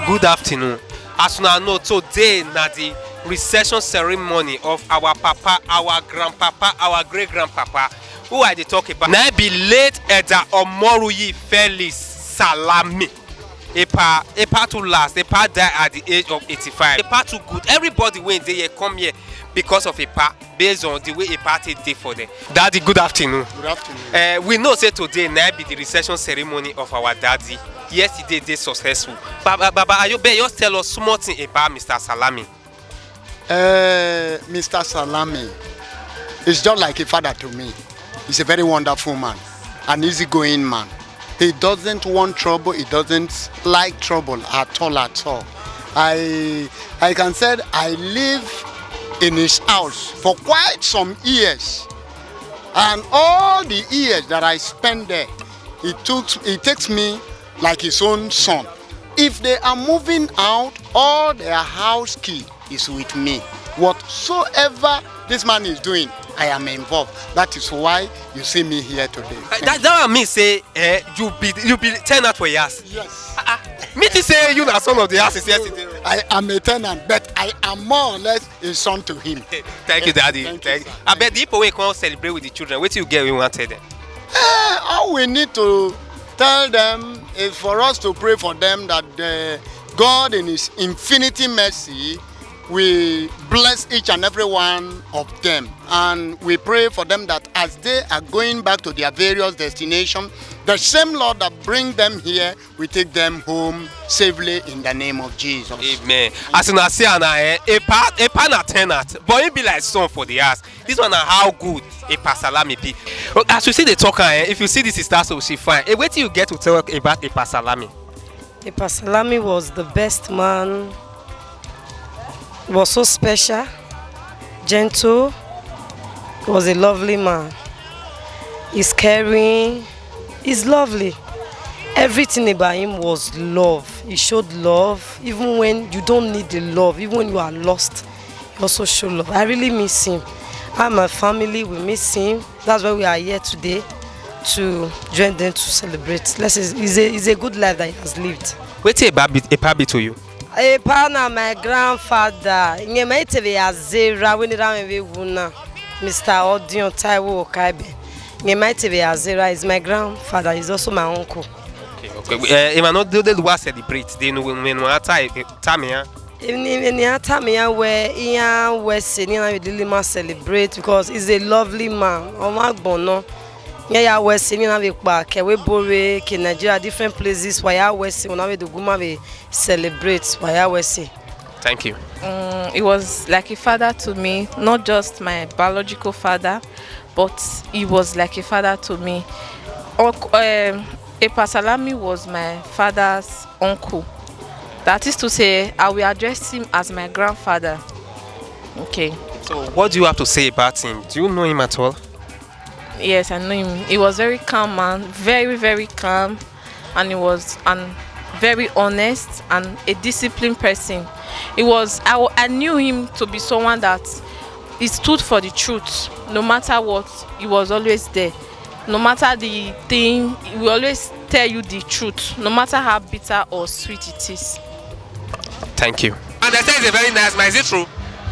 Good afternoon. As you know, today na the reception ceremony of our papa, our grandpapa, our great grandpapa. Who I dey talk about? Na be late Elder Omoruyi Felix Salami. Epa too last. Epa died at the age of 85. Epa too good. Everybody when they come here because of Epa, based on the way Epa take day for them. Daddy, good afternoon. Good afternoon. We know say today na be the reception ceremony of our daddy. Yesterday they successful. Baba Ayobe, just tell us something about Mr. Salami. Mr. Salami is just like a father to me. He's a very wonderful man, an easygoing man. He doesn't want trouble. He doesn't like trouble at all. I can say I live in his house for quite some years, and all the years that I spent there, it takes me like his own son. If they are moving out, all their house key is with me. Whatsoever this man is doing, I am involved. That is why you see me here today. That means say you be tenant for years. Yes. Me to say you are son of the house yesterday. I am a tenant, but I am more or less a son to him. Thank you, Daddy. Thank you. I bet the people will come celebrate with the children. What do you get when you want to tell them? All we need to tell them is for us to pray for them that God in his infinity mercy will bless each and every one of them, and we pray for them that as they are going back to their various destinations, the same Lord that bring them here will take them home safely in the name of Jesus. Amen. As you see, a part na tenant, but it be like son for the house. This one na how good a Salami be. As you see the talker, if you see this is so she fine. Wait till you get to talk about a Salami. A Salami was the best man. Was so special, gentle, was a lovely man. He's caring, He's lovely. Everything about him was love. He showed love, even when you don't need the love, even when you are lost. He also showed love. I really miss him. I and my family, we miss him. That's why we are here today, to join them to celebrate. It's a good life that he has lived. Wait a baby to you. A partner, my grandfather, Mr. Odion Taiwo Okaibe. Azera is my grandfather, he's also my uncle. Okay. Emmanuel do what celebrate? They know when time In time where Ian West celebrate because he's a lovely man. Omagbono. Yeah, West we back. We bore Nigeria different places where West when we do Guma celebrate where West. Thank you. It was like a father to me, not just my biological father, but he was like a father to me. Epa Salami was my father's uncle. That is to say, I will address him as my grandfather. Okay. So, what do you have to say about him? Do you know him at all? Yes, I know him. He was very calm man, very, very calm, and he was very honest and a disciplined person. I knew him to be someone that he stood for the truth. No matter what, he was always there. No matter the thing, he will always tell you the truth, no matter how bitter or sweet it is. Thank you. And they say he's a very nice man. Is it true?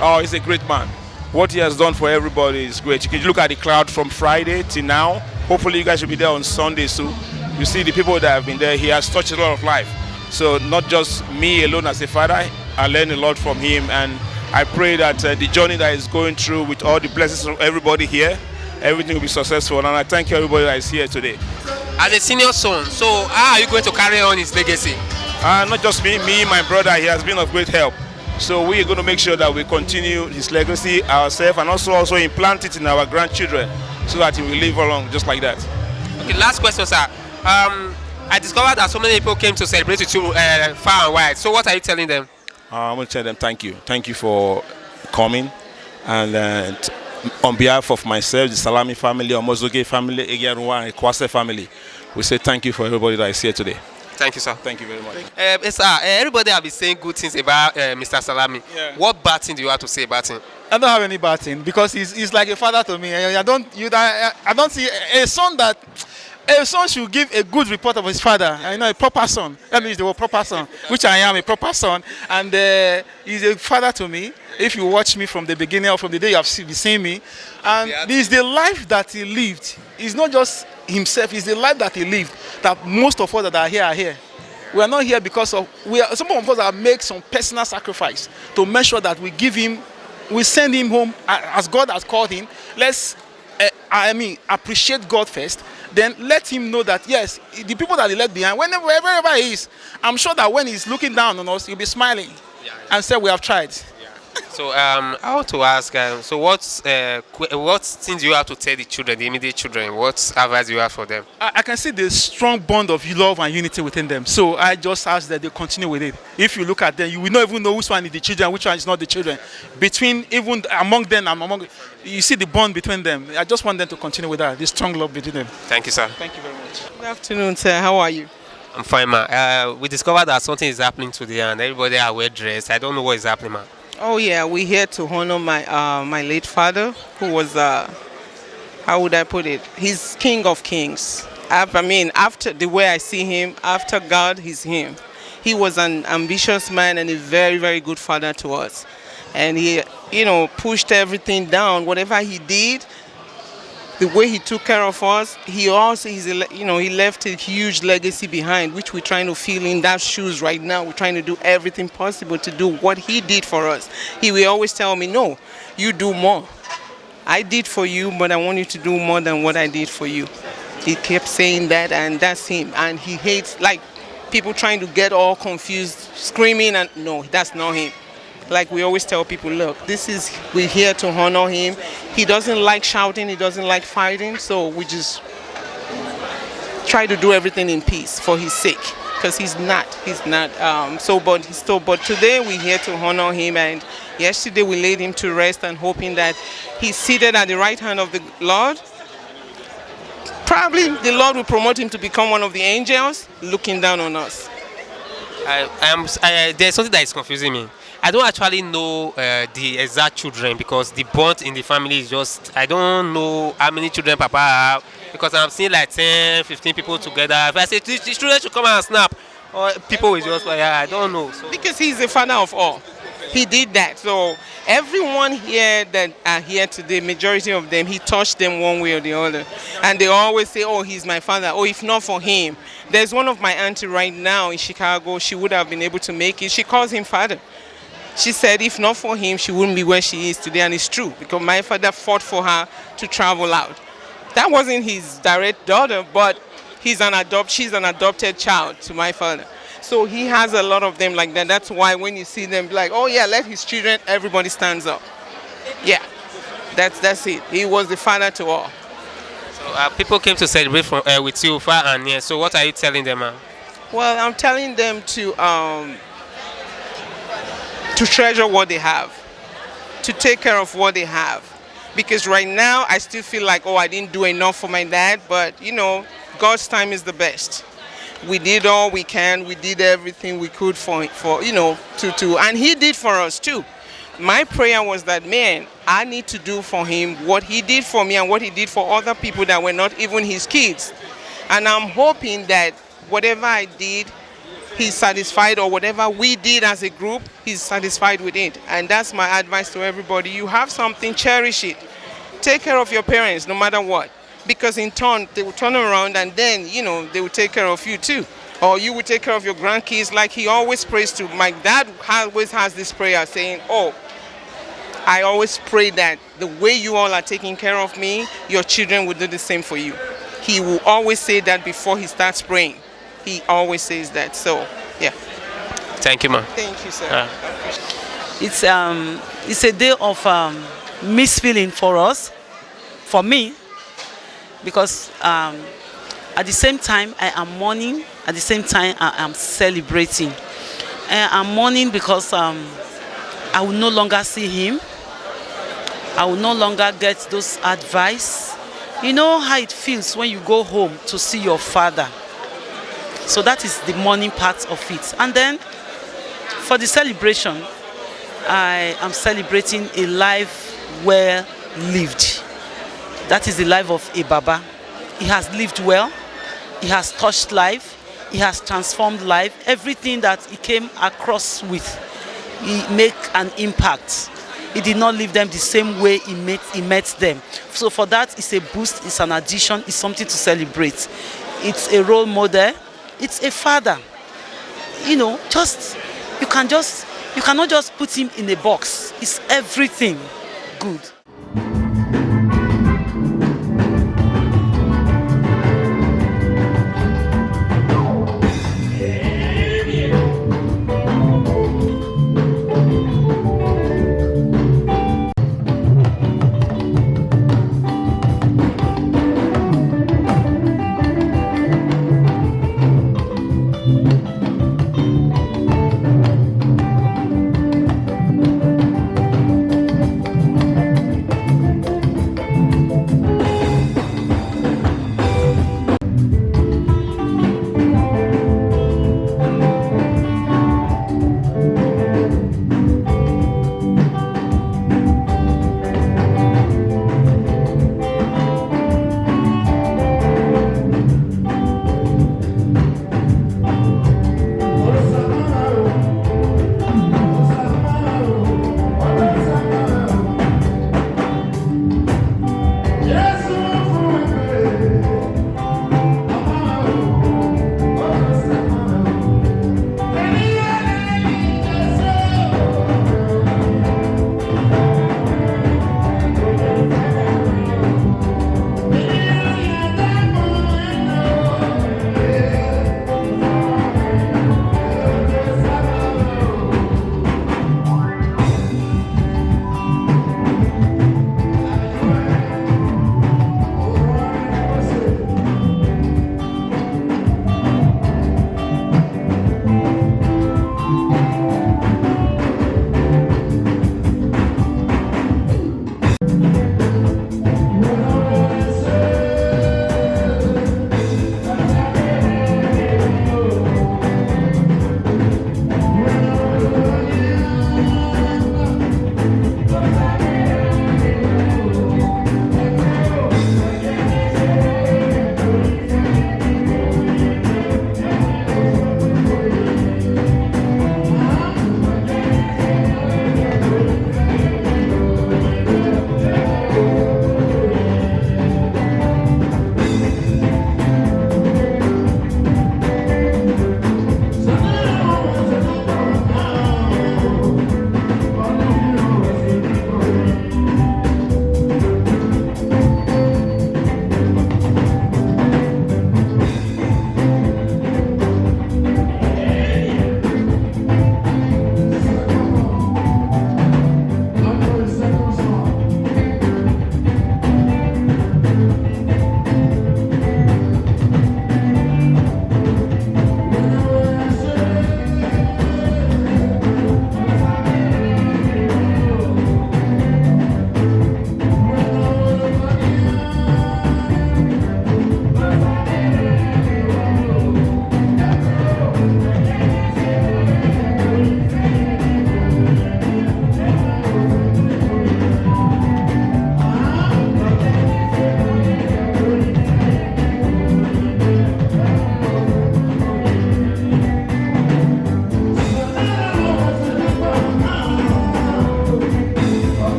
Oh, he's a great man. What he has done for everybody is great. You can look at the crowd from Friday till now. Hopefully you guys will be there on Sunday too. You see the people that have been there. He has touched a lot of life. So not just me alone as a father, I learned a lot from him, and I pray that the journey that he's going through with all the blessings from everybody here, everything will be successful. And I thank everybody that is here today. As a senior son, so how are you going to carry on his legacy? Not just me, my brother, he has been of great help. So we are going to make sure that we continue his legacy ourselves and also implant it in our grandchildren so that he will live along just like that. Okay, last question, sir. I discovered that so many people came to celebrate with you far and wide. So what are you telling them? I'm going to tell them thank you. Thank you for coming. And on behalf of myself, the Salami family, Omozoge family, Egiarua and Kwase family, we say thank you for everybody that is here today. Thank you, sir. Thank you very much. Everybody have been saying good things about Mr. Salami. Yeah. What bad thing do you have to say about him? I don't have any bad thing because he's like a father to me. I don't see a son should give a good report of his father. I know a proper son. That means the word proper son, which I am a proper son, and he's a father to me. If you watch me from the beginning or from the day you have seen me, and this is the life that he lived. It's not just himself; it's the life that he lived. That most of us that are here are here. We are not here because of some of us have made some personal sacrifice to make sure that we give him, we send him home as God has called him. Let's, appreciate God first. Then let him know that yes, the people that he left behind, wherever he is, I'm sure that when he's looking down on us, he'll be smiling and say, "We have tried." So I want to ask. So what things do you have to tell the children, the immediate children? What advice do you have for them? I can see the strong bond of love and unity within them. So I just ask that they continue with it. If you look at them, you will not even know which one is the children, which one is not the children. Even among them and you see the bond between them. I just want them to continue with that. The strong love between them. Thank you, sir. Thank you very much. Good afternoon, sir. How are you? I'm fine, man. We discovered that something is happening today, and everybody are well dressed. I don't know what is happening, man. Oh yeah, we're here to honor my late father, who was how would I put it? He's King of Kings. After the way I see him, after God, he's him. He was an ambitious man and a very, very good father to us. And he, pushed everything down. Whatever he did, the way he took care of us, he left a huge legacy behind, which we're trying to fill in that shoes right now. We're trying to do everything possible to do what he did for us. He will always tell me, no, you do more. I did for you, but I want you to do more than what I did for you. He kept saying that, and that's him. And he hates, like, people trying to get all confused, screaming, and no, that's not him. Like we always tell people, look, we're here to honor him. He doesn't like shouting, he doesn't like fighting, so we just try to do everything in peace for his sake, because he's not. But today we're here to honor him, and yesterday we laid him to rest and hoping that he's seated at the right hand of the Lord, probably the Lord will promote him to become one of the angels looking down on us. There's something that is confusing me. I don't actually know the exact children because the bond in the family is just, I don't know how many children Papa have because I'm seeing like 10, 15 people together. If I say these children should come and snap, or people will just, I don't know. So. Because he's the father of all. He did that. So everyone here that are here today, majority of them, he touched them one way or the other. And they always say, oh, he's my father. Oh, if not for him. There's one of my auntie right now in Chicago. She would have been able to make it. She calls him father. She said if not for him, she wouldn't be where she is today. And it's true, because my father fought for her to travel out. That wasn't his direct daughter, but she's an adopted child to my father. So he has a lot of them like that. That's why when you see them, be like, oh yeah, let his children, everybody stands up. Yeah, that's it. He was the father to all. So people came to celebrate with you far and near. So what are you telling them? Well, I'm telling them to treasure what they have, to take care of what they have. Because right now, I still feel like, oh, I didn't do enough for my dad. But, you know, God's time is the best. We did all we can. We did everything we could for you know, and he did for us too. My prayer was that, man, I need to do for him what he did for me and what he did for other people that were not even his kids. And I'm hoping that whatever I did, he's satisfied, or whatever we did as a group, he's satisfied with it. And that's my advice to everybody. You have something, cherish it. Take care of your parents no matter what. Because in turn, they will turn around and then, you know, they will take care of you too. Or you will take care of your grandkids like he always prays to. My dad always has this prayer saying, oh, I always pray that the way you all are taking care of me, your children will do the same for you. He will always say that before he starts praying. He always says that. So, yeah. Thank you, ma. Thank you, sir. It's a day of misfeeling for us, for me, because at the same time I am mourning, at the same time I am celebrating. I'm mourning because I will no longer see him. I will no longer get those advice. You know how it feels when you go home to see your father. So that is the mourning part of it. And then for the celebration, I am celebrating a life well lived. That is the life of a Baba. He has lived well. He has touched life. He has transformed life. Everything that he came across with, he made an impact. He did not leave them the same way he met them. So for that, it's a boost, it's an addition, it's something to celebrate. It's a role model. It's a father. You know, you cannot just put him in a box. It's everything good.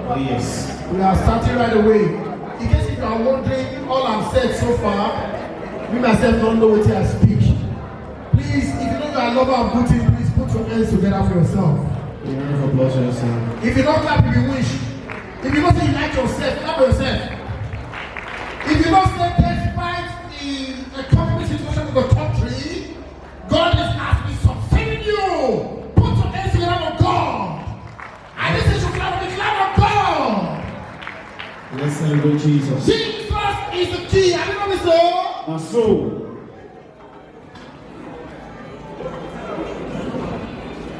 Oh, yes. We are starting right away. In case if you are wondering, all I've said so far, me myself don't know what I speak. Please, if you know you are a lover of good things, please put your hands together for yourself. If you don't clap, if you wish. If you don't say you like yourself, clap for yourself. If you don't say despite the economic situation of the country, God is asking something new. Put your hands together for God. And this is your clap for the clap of God. Let's celebrate Jesus. Jesus is the key. Have you know this so? And so.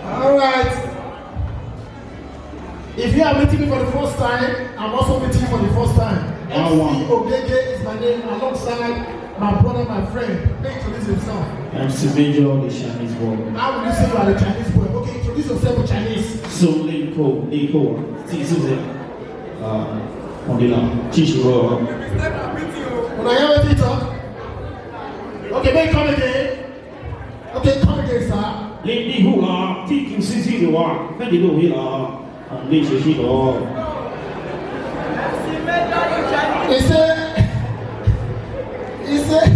All right. If you are meeting me for the first time, I'm also meeting you for the first time. MC Ogege is my name, alongside my brother, my friend. May introduce himself. MC Major, the Chinese boy. How will you say you are the Chinese boy? Okay, introduce yourself with Chinese. So, Liko, this is it. On the line. Teach you all. When I hear what you talk. Okay, may come again. Okay, come again, sir. Lady who are teaching Sisi the war, when you know here, and they should see all. He said,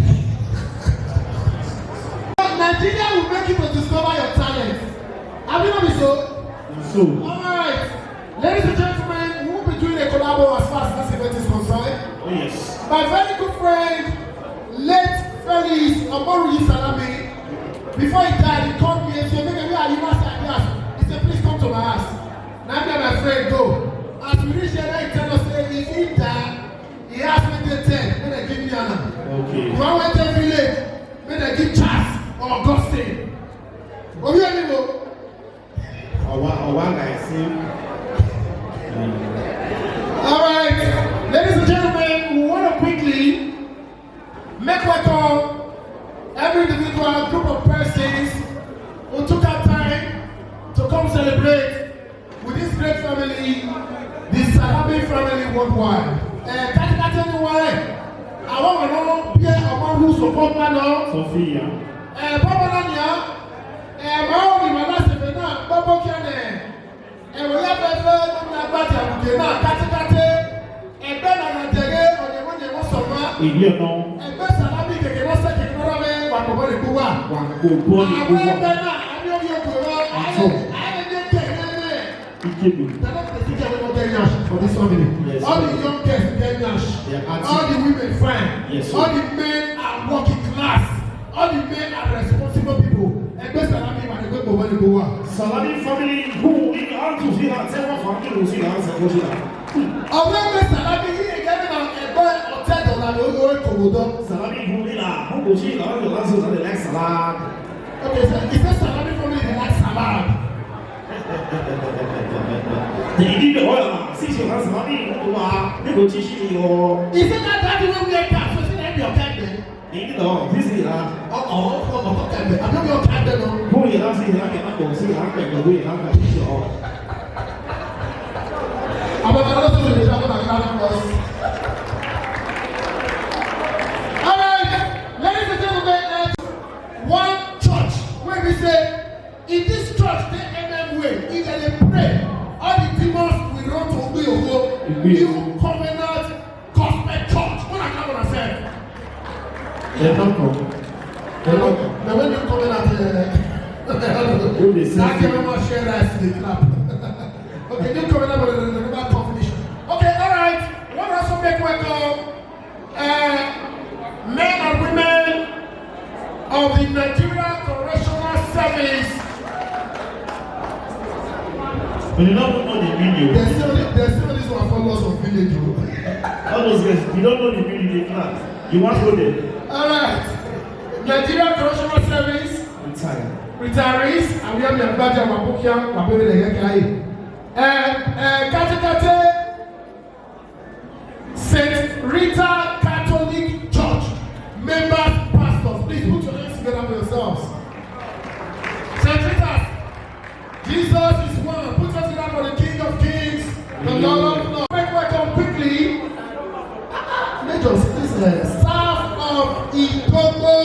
Nigeria will make you to discover your talent. Have you know this so? So. Alright. Ladies and gentlemen, we will be doing a collabo as far as this event is concerned. Oh, yes. My very good friend, late Felix Omoruyi Salami, before he died, he called me and said, make a way, you must have asked. He said, please come to my house. Now me and my friend go. As we reach there, he tell us, if he died, he asked me to 10, when they give me Anna. Okay. You want to tell village, when they give Charles or Augustine. What do you mean? One guy sing. All right, ladies and gentlemen, we want to quickly make welcome every individual group of persons who took our time to come celebrate with this great family, the Salami family worldwide. Kati why? I want to know about who support me now. Sophia. Baba Nanya, Mao ni Malase Bena, Baba Kiane. We have a kati ebe na Nigeria onye sọma Ibi no. Ebe Salami keke no se keke no me wa ko bole kuwa. Wa ko bole kuwa. Ebe na ami obi okoro. Aso. Aye je keke. Ikebi. That is the teacher we get Nash for this family. Yes. All the young girls get Nash. All the women fine. Yes. All the men are working class. All the men are responsible people. Ebe Salami wa ko bole kuwa. Salami family who in all to see that several family who see that several. Ọ̀rẹ́ mi Salami yìí gẹ́gẹ́ náà ẹ̀gbọ́n ọ̀tẹ́ dọ̀là ló ń kòwòdọ́. Salami who in a who go see that the last one the like salad. Okay, so is that Salami family dey like salad? They did the oil. See you have salami who they go teach you. Is it that daddy wey wear cap so say na be your kind dem? They did all. This is that. Ọkọ kind dem. I no be your kind dem o. Who you have seen that can go see that can go way that can teach you all. Àwọn ọmọ ọlọ́sọ̀ lè ṣe àwọn àgbà náà lọ. Alright, ladies and gentlemen, one church wey be say in this church dey way if dem dey pray all the demons will run to Ogbeogo New Covenant Gospel Church. Una clap on yourself. They don't come. The way New Covenant that give me more share rice dey clap. Okay, New Covenant but the never competition. Okay, all right. We want to also make welcome men and women of the Nigeria Correctional Service. But you don't know the video. There's still this one for lots of village. All those guys, you don't know the video they class. You want to go there? All right. Nigeria Correctional Service. Retirees. And we have the Abadja Wabukia, Wabebe de Yekai. Katikate St. Rita Catholic Church. Members, pastors, please put your hands together for yourselves. St. Rita, Jesus is one. Put your hands together for the King of Kings, the Lord of Lords. Make welcome quickly. Major, staff of Itogo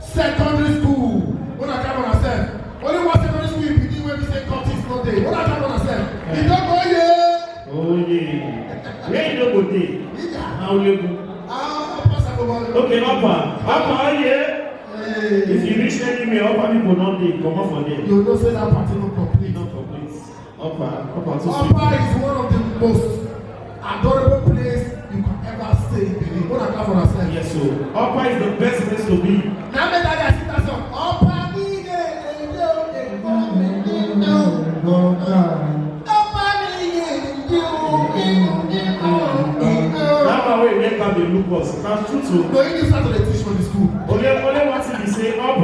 Secondary School. What I come on myself. Only one secondary school in Benin where we say Curtis no day. What I come on myself. Itogo, yeah. day. Where you no go day? How you go? Okay, Papa, yeah. If you reach anywhere, Papa people not dey come up for there. You know say that party no complete. Not complete. Papa, Papa is one of the most adorable place you can ever stay in Benin. What I got for ourselves. Yes, so Papa is the best place to be. Now me that I sit that song. Papa me Now we make up the look us. Now true to. No, you start to teach for the school. Only one thing is say up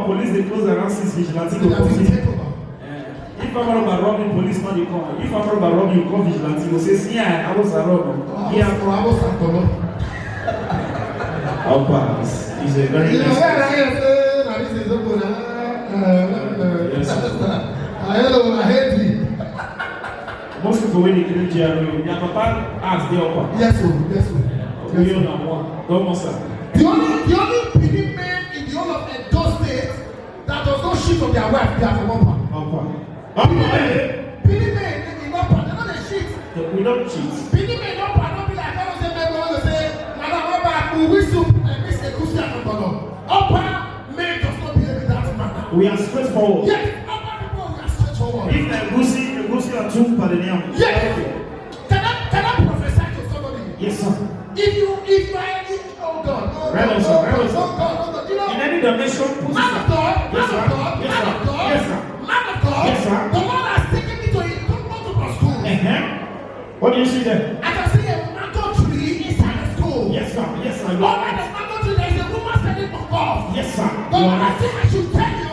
police they close around 6 vigilante go come. If I'm about robbing, police not they come. If I'm about robbing, you come vigilante. You say, yeah, I was a robber. Yeah, I was a robber. Alpa is a very nice hello, I hate you. Most people when they kill Jerry, their papa ask the Alpa. Yes, sir. We own that one. Don't monster. The only Benin man in the whole of Edo State that does not shit on their wife, they are from Alpa. Benin men in Alpa, they don't shit. We don't cheat. Benin men in Alpa don't be like I don't say men want to say, Madam Alpa, we wish you Miss Ekusi and Obono. Alpa men does not behave in that manner. We are straightforward. Yes, Alpa people we are straightforward. If the Ekusi are too Padenian. Yes. Can I prophesy to somebody? Yes, sir. If I oh God, oh God, you know, in any dimension, man of God, yes, sir. The Lord has taken me to his to school. What do you see there? I can see a mango tree inside the school. Yes, sir. Yes, sir. Over the mango tree, there is a woman standing above. Yes, sir. The Lord has said I should tell you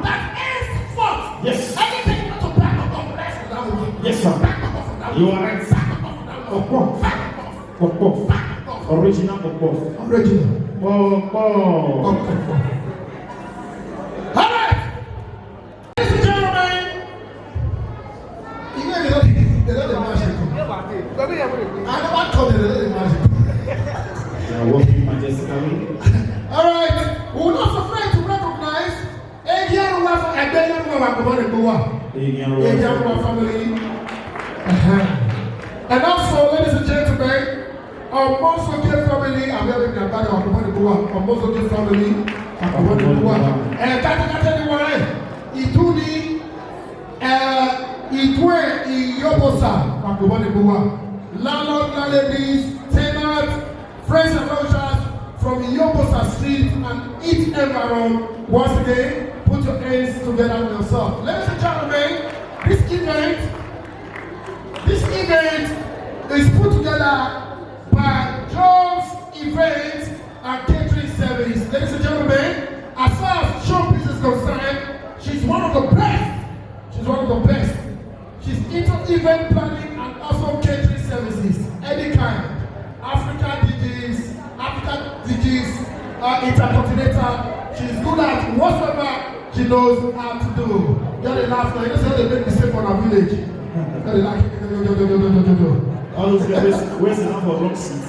that henceforth, yes, anything you want to back up on rest from that woman. Yes, sir. Back up from that woman. You are right. Original Popo. Alright! Ladies and gentlemen, you know they don't the magic. I never told you they don't the magic. They are working majestically. Alright, we will not afraid to recognize Egiaruwa from Egiaruwa family. And also, ladies and gentlemen, our Monsoke family, I'm here with the back of our Monsoke family, and Ituni, Itwe, Iyobosa, landlord, landladies, tenants, friends and vouchers from Iyobosa Street and each environment. Once again, put your hands together on yourself. Ladies and gentlemen, this event is put together by Jones Events and Catering Service. Ladies and gentlemen, as far as showbiz is concerned, she's one of the best. She's into event planning and also catering services, any kind. African DJs, intercontinental. She's good at whatever she knows how to do. You're laugh now. You know how they make mistake on our village. You're like, all those guys, where's the number of wrong seats?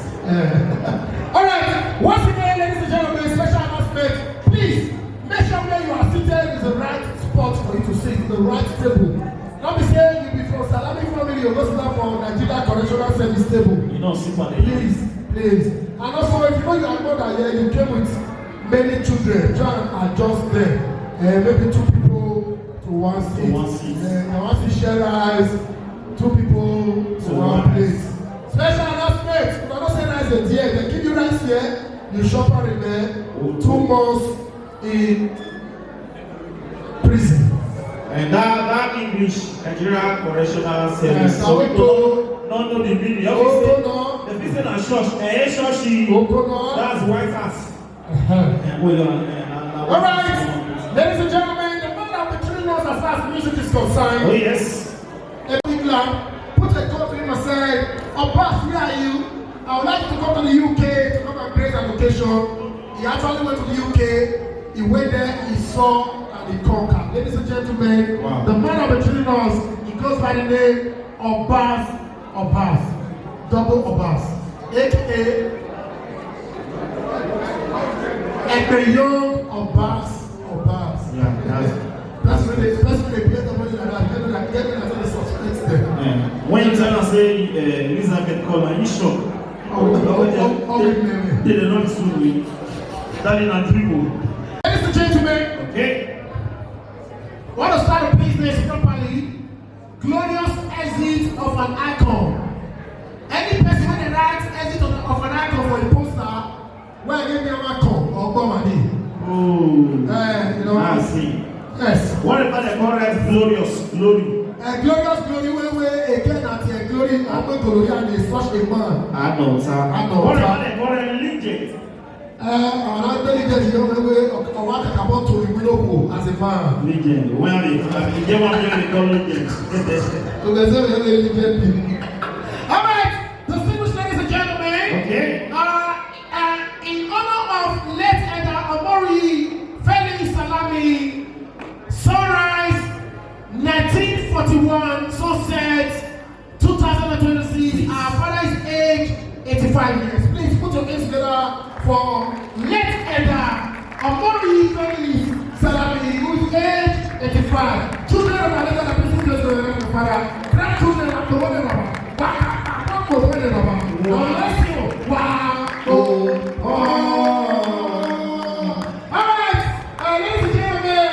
Alright, once again, ladies and gentlemen, special announcement. Please make sure where you are seated is the right spot for you to sit, the right table. Not be saying you be from Salami family, you go sit down for Nigeria Correctional Service table. You don't sit on it. Please. And also, if you know you are not here, you came with many children, try and adjust them. Maybe 2 people to 1 seat. One seat share rice, 2 people to 1 plate. Special announcement. If I don't say rice at the end, they give you rice here, you shop and remain 2 months in prison. And that English Nigeria Correctional Service. So no, the meaning. The business and church. That's white house. Alright, ladies and gentlemen, the man that between us as far as music is concerned. Oh yes. England, put a coat to him and say, Abbas, where are you? I would like you to come to the UK to come and praise an occasion. He actually went to the UK, he went there, he saw, and he conquered. Ladies and gentlemen, wow. The man of between us, he goes by the name Abbas, double Abbas, aka Ekpeyoung Abbas. Yeah, that's when they play the money like that, get me like the suspects there. When you tell us say Elizabeth called and you shock. They did not soon with Darling and Tribo. Ladies and gentlemen, Okay. want to start a business properly. Glorious exit of an icon. Any person when they write exit of an icon for a poster, where give me an icon or Bomadi. Oh. You know. I see. Yes. What about the current glorious glory? Glorious glory where again at the glory and when glory and is such a man. I know, sir. I know. What about the current legend? I'm not legend, you know, way of what I about to Iwiloko as a man. Legend. Where are they? They want to call legend. So there's a legend. All right, distinguished ladies and gentlemen. Okay. In honor of late Edda Omori Feli Salami, sunrise 1941, sunset 2026. Our father is age 85 years. Please put your hands together for late Edda Omori Feli Salami, who is age 85. Children of our letter are present to the father. Grandchildren of the woman of wow. Alright, ladies and gentlemen,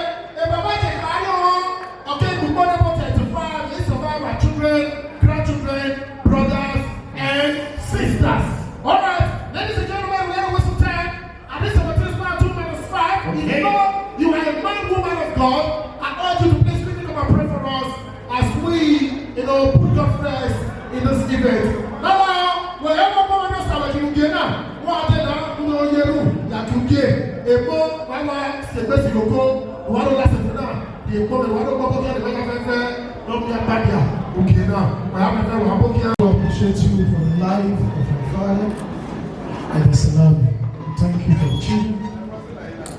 okay, we born about 35, we survive our children, grandchildren, brothers, and sisters. Alright, ladies and gentlemen, we don't waste some time. At this time, 2:5. If you know you are a man, woman of God, I urge you to please speak up and pray for us as we, put God first in this event. Now, wherever one else are you get now, what are they now? You know, you get a more, the best you go, what are the now? The woman, what are the way don't be a bad year. Okay, now, I have to appreciate you for the life of your father and the salami. Thank you for the children.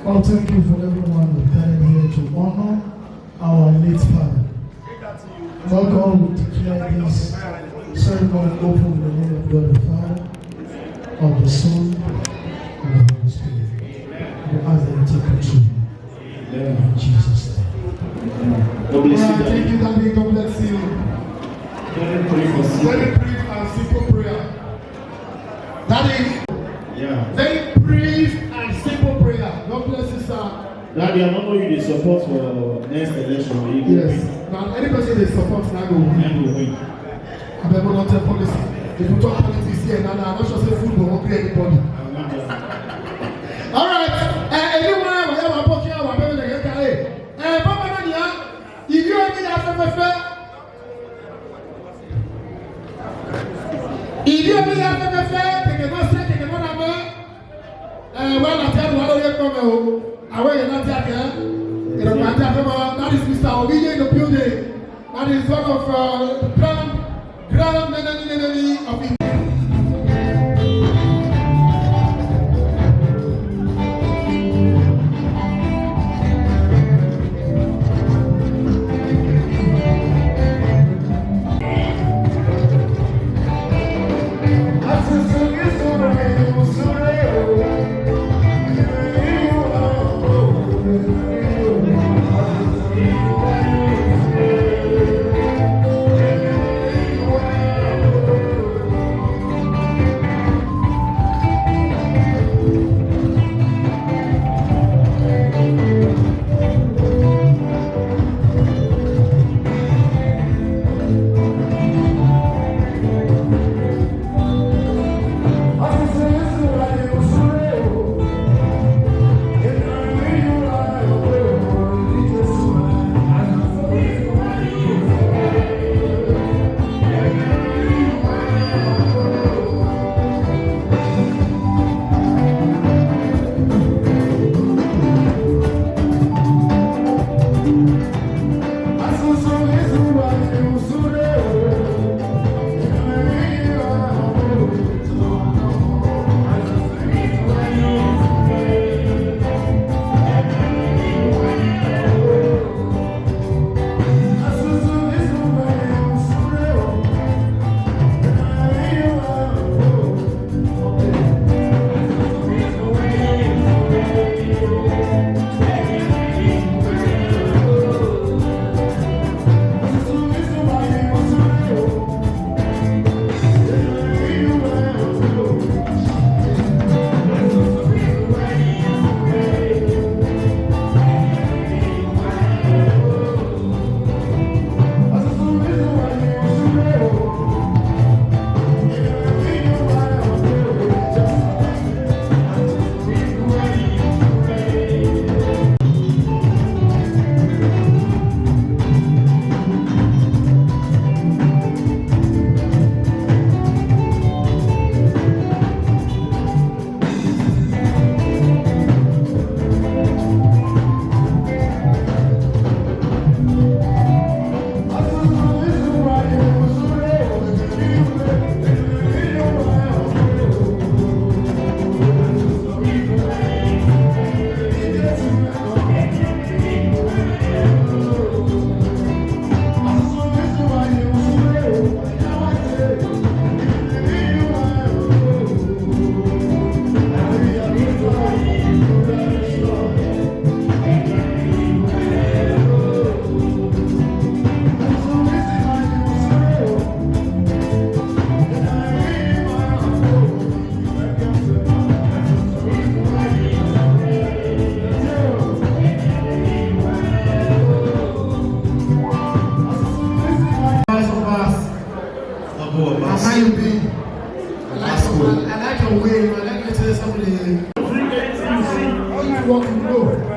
Oh, thank you for everyone who gathered here to honor our late father. Lord God, we declare this ceremony open in the name of God the Father, of the Son, and of the Holy Spirit. We ask that you take control. In Jesus' name. God bless you. Thank you, Daddy. God bless you. Very brief and simple prayer. Daddy. Yeah. Very brief and simple prayer. God bless you, sir. Daddy, I don't know you the support for next election. Yes. Now, any person they support now will win. I better not tell policy. If you talk politics here, now I'm not sure say food will create anybody. All right. Anyone, whatever I'm talking about, I'm going to get it. Papa Nania, if you only have take a no say, take a no number. Well, I tell you what I come. I will not take it. That is Mr. Ovidio in the building. That is one of the grand enemy of India. How you doing? I like your way. I like you to say something. How you walk and go?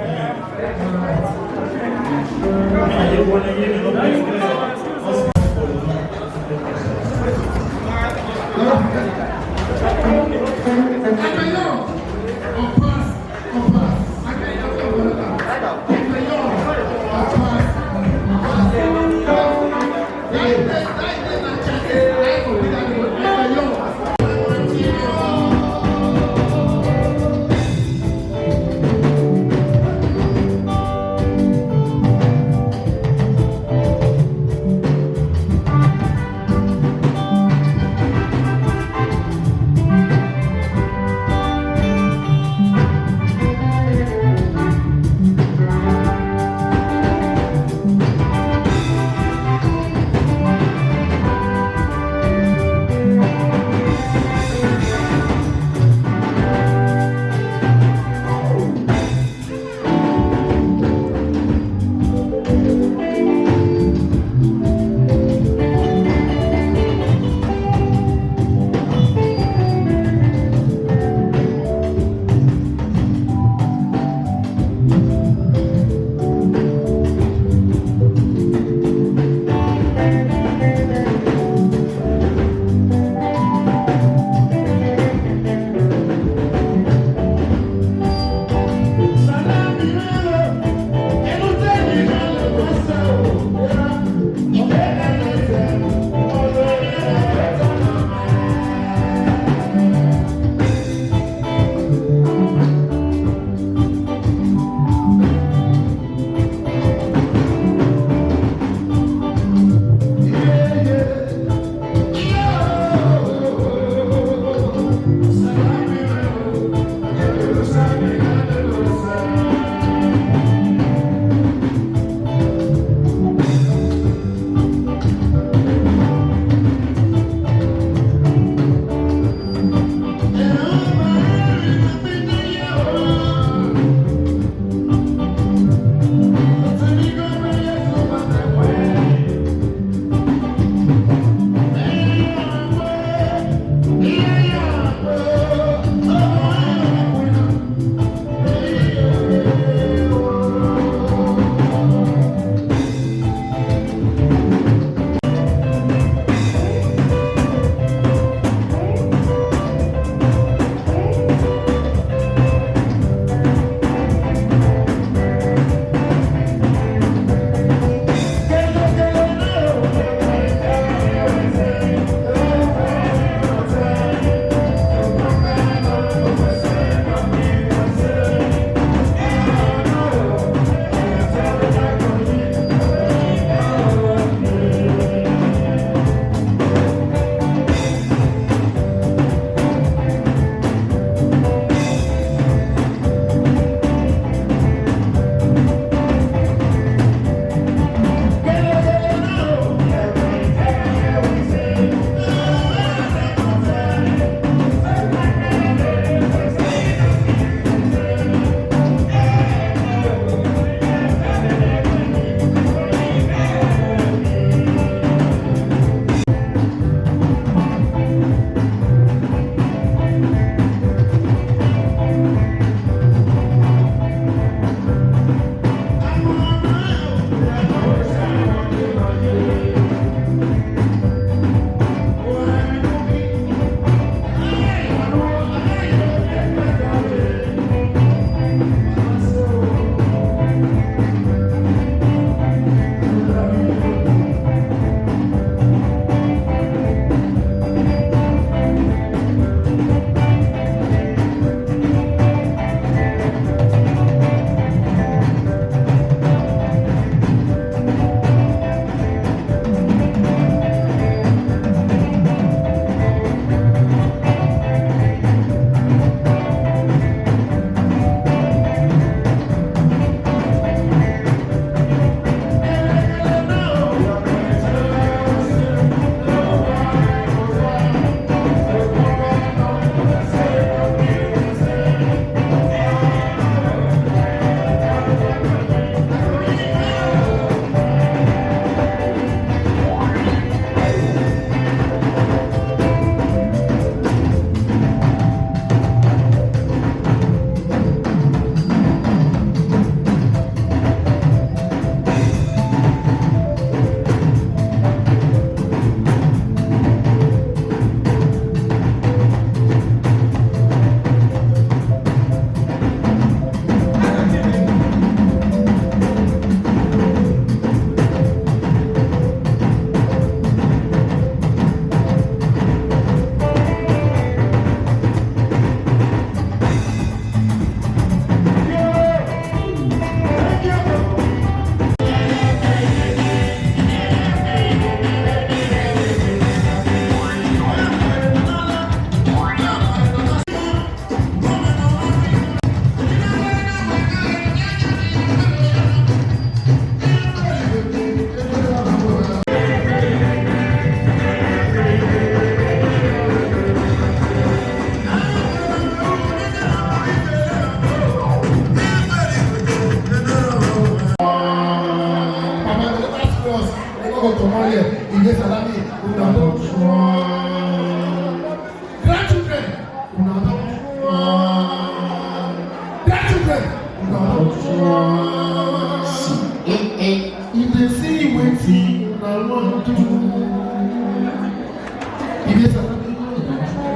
If you salami,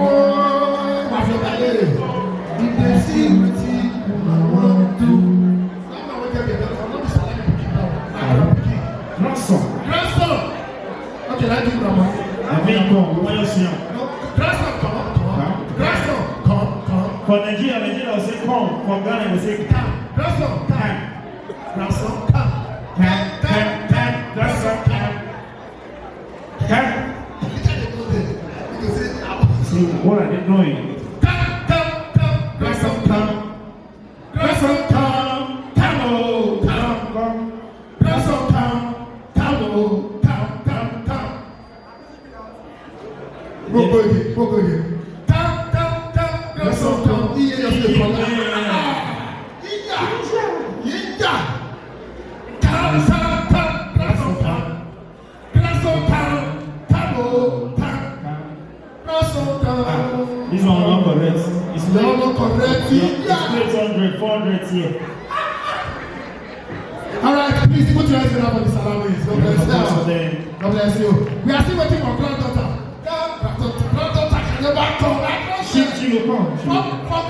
oh, my friend, if they see what you want to do. Grandson. Okay, I do Grandma. I mean, come. When you see him. Grandson, come. Grandson, come. For Nigeria will say come. For Ghana, will say come. Grandson, come. Grandson, come. Grandson, come. See, what are they doing? Come. Grandson, come. Grandson, come. Come. Grandson, come. Go again. Come. Grandson, come. This one not correct. It's not correct. It's 800, 400 here. All right, please put your hands together for the salaries. God bless you. God bless you. We are still waiting for granddaughter. Granddaughter can never come. She will come. For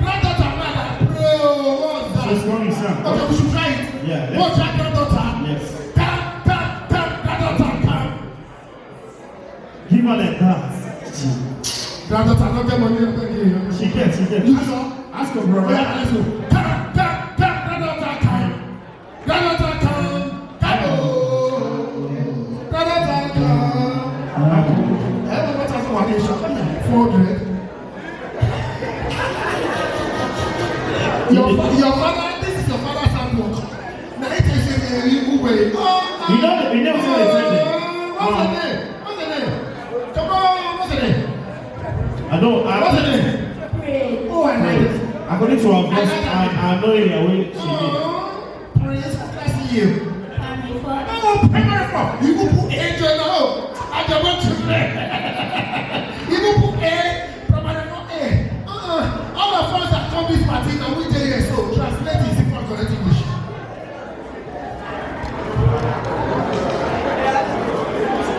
granddaughter, man, pray. What's that? She's coming, sir. Okay, we should try it. Yeah. What's that granddaughter? Yes. Come, granddaughter, come. Give her like that. Granddaughter, not get money. She gets. Ask her, brother. Yeah, let's go. Come, granddaughter, come. Granddaughter, come. Granddaughter, come. Everyone has one nation. 400. Your father, this is your father's handbook. Now it is a new way. You know what's What's the name? Come on, what's the name? What's the name? Oh, I like it. According to our boss, I know it away. Praise bless you. Primary 4. You will put A now. I don't want to. You will put A. Primary 4A. All of us that come this party now we tell you so. Translate it in correct English.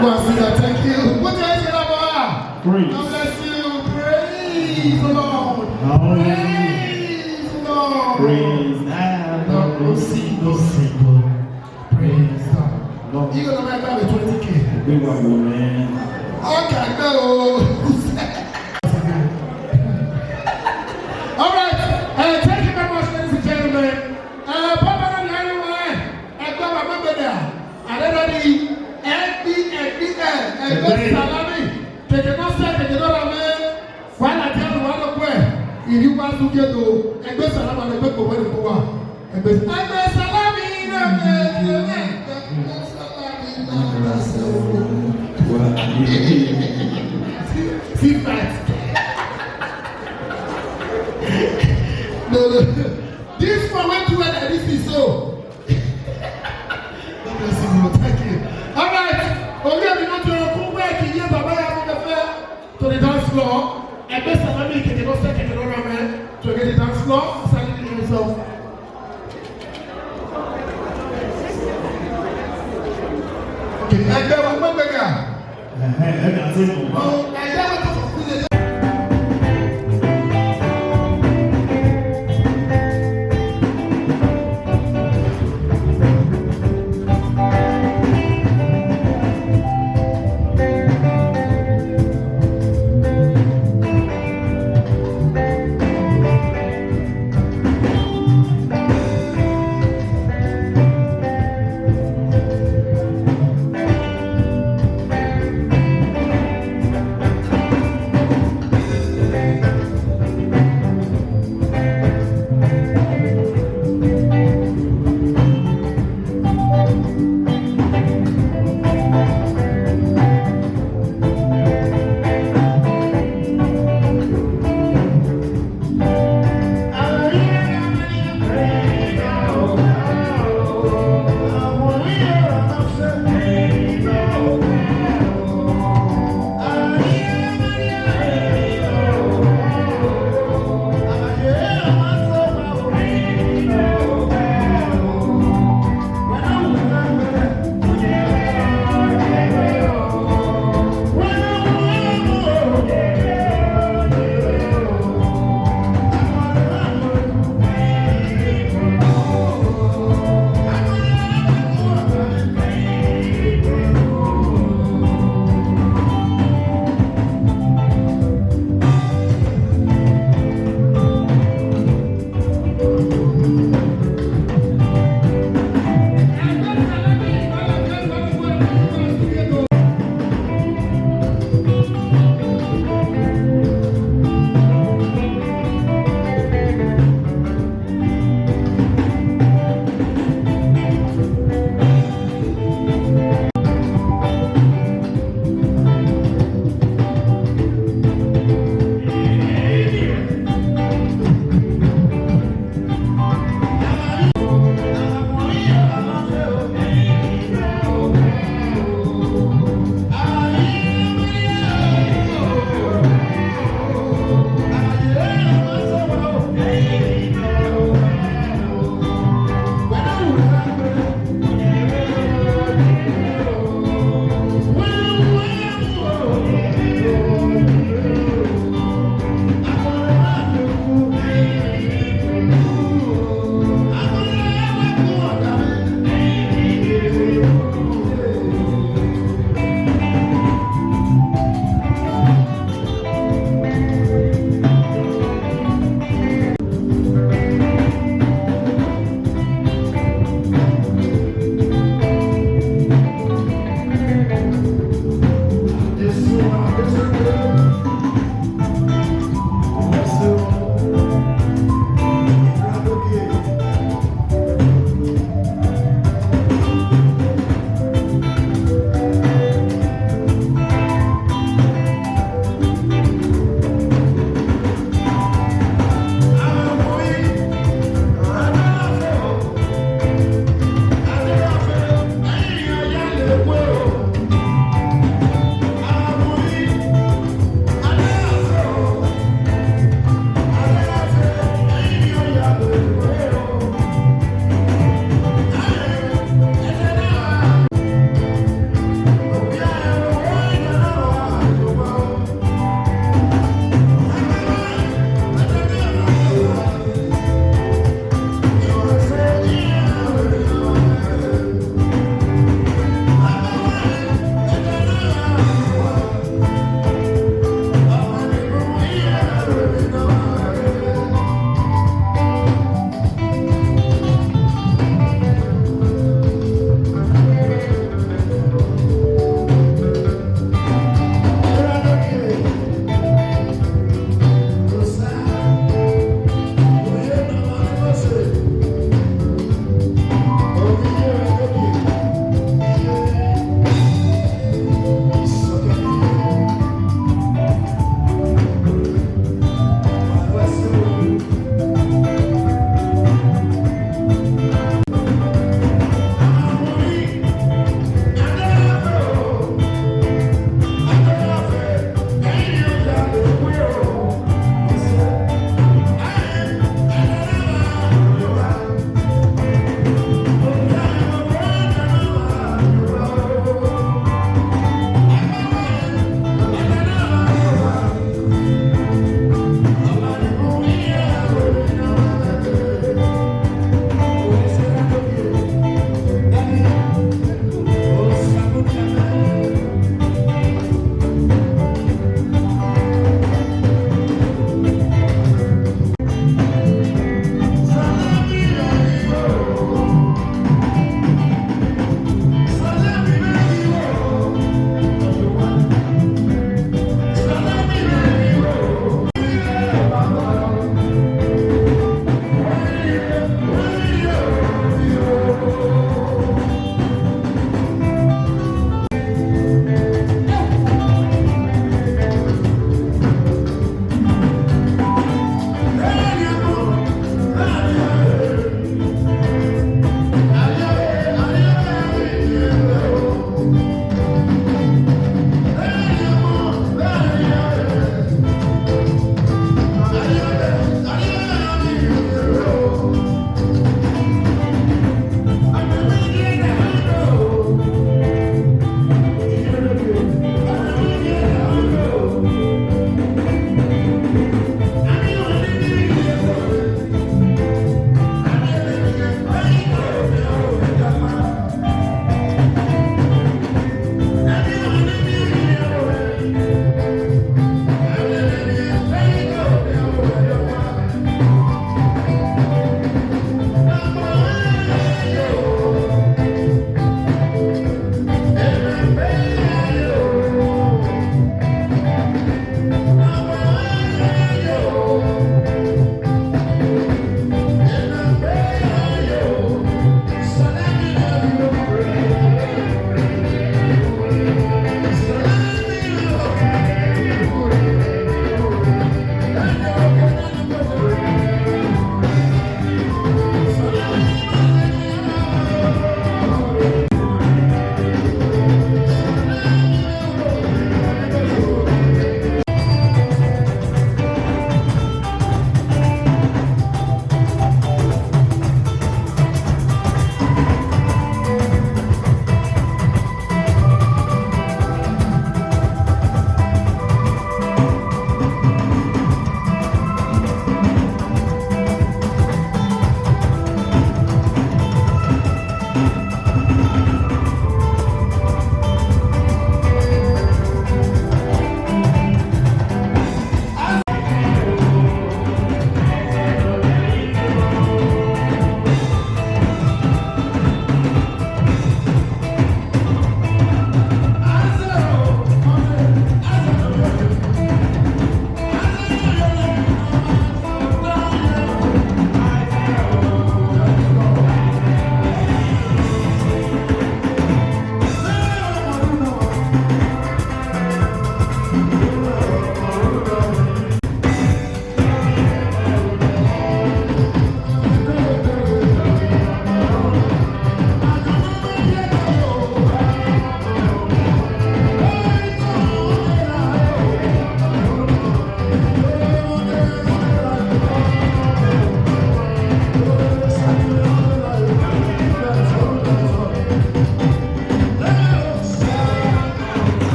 Thank you. What else is about? Praise. God bless you. Praise the Lord. Praise the Lord. Praise No single. Praise God. No. You're gonna make that with 20K. Big one, man. Okay, no. All right. Thank you very much, ladies and gentlemen. Papa and everyone, I got my member there. And everybody, and salami. They cannot say, they cannot have while I tell you one of where. If you want to get to a best salami, a best for where you go. A best salami. See that? No. This one went to where this is so. God bless you. Thank you. All right. Okay, we go to a cool way to hear Baba Yamu to the dance floor. And best of all, you can go second to get the dance floor. Standing yourself. Okay, and then one more bigger. Oh, and then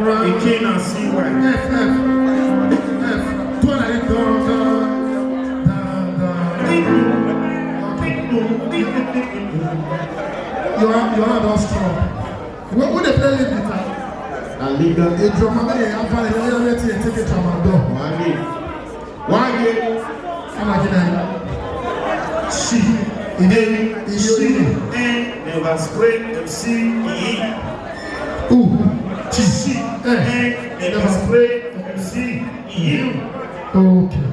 Right. The king and see why. Two and a You are not strong. What would they play lead guitar? A leader. A drummer, they have a little take it from a door. One game. I'm like that. She. Never spray MC. Ooh. She. Never spray MC. Okay.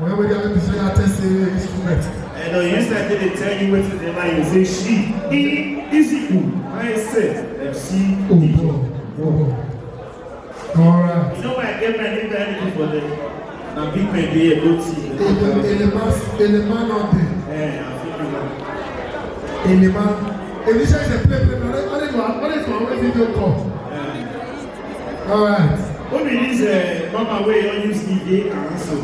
When we are going to say that test instrument. And you said they tell you what they like, you say she. Easy. I said MC. Alright. You know why I get my name anything for them? Now big man be a good team. In the man out there. Yeah, I feel like. In the man. Elisha is a play. What is my video call? Alright. What is this mama way you use EA and so?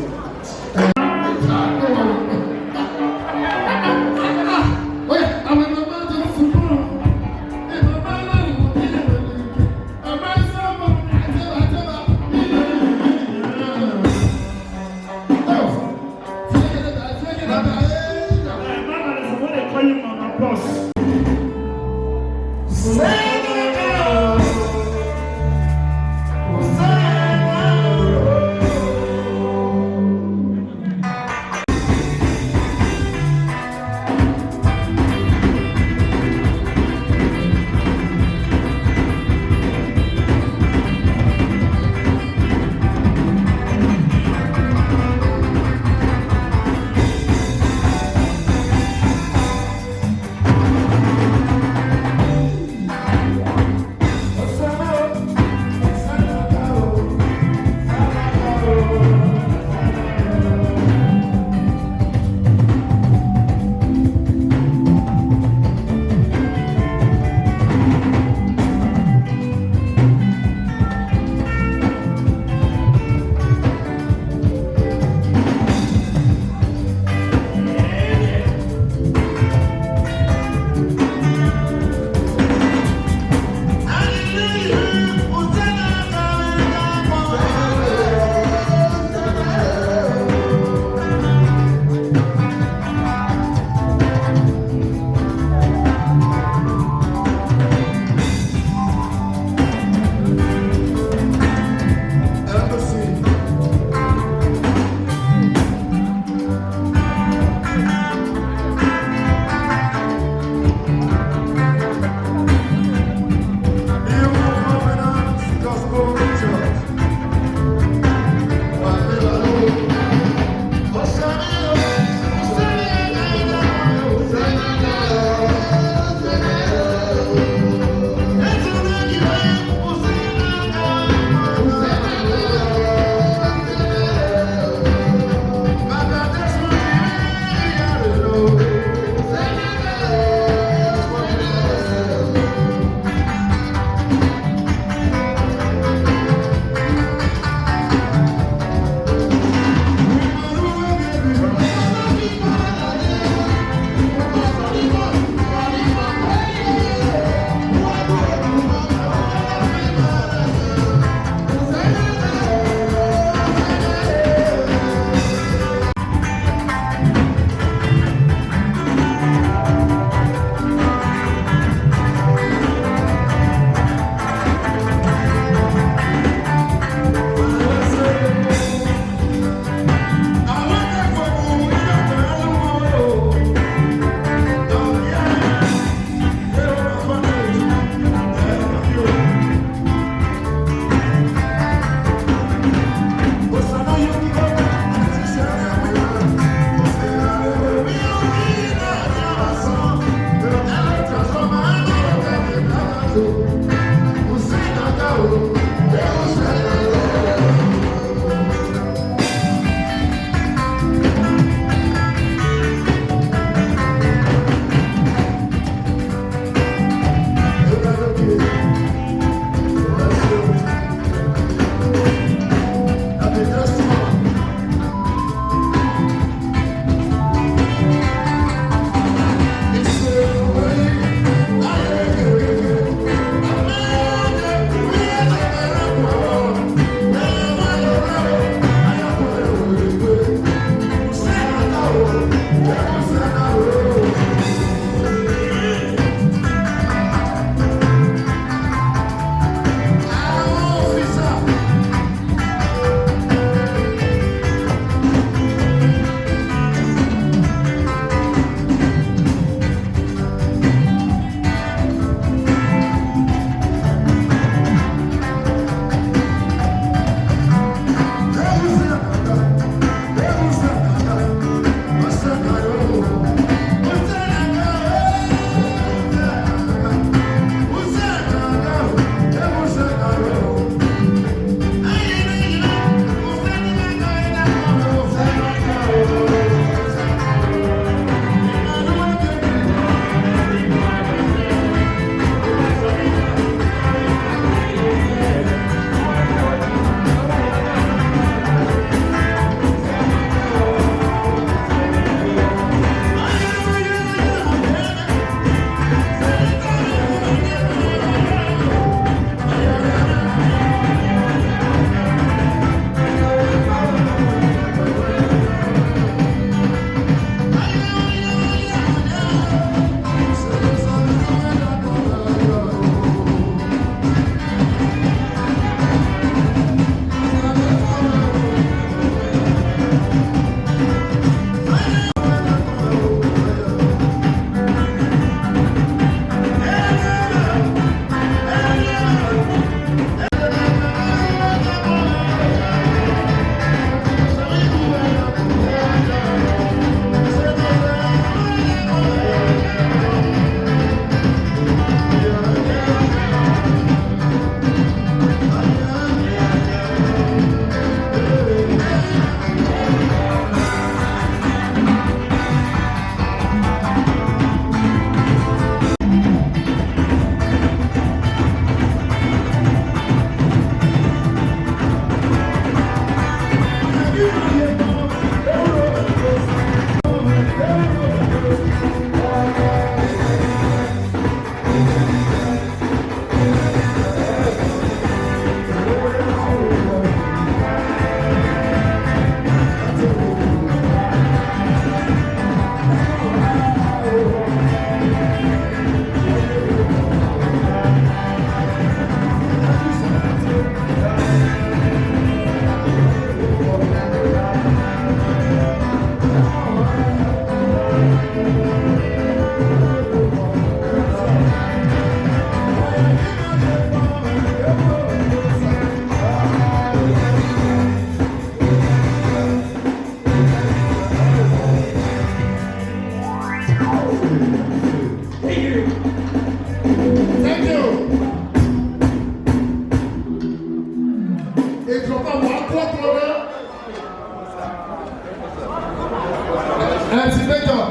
MC Major,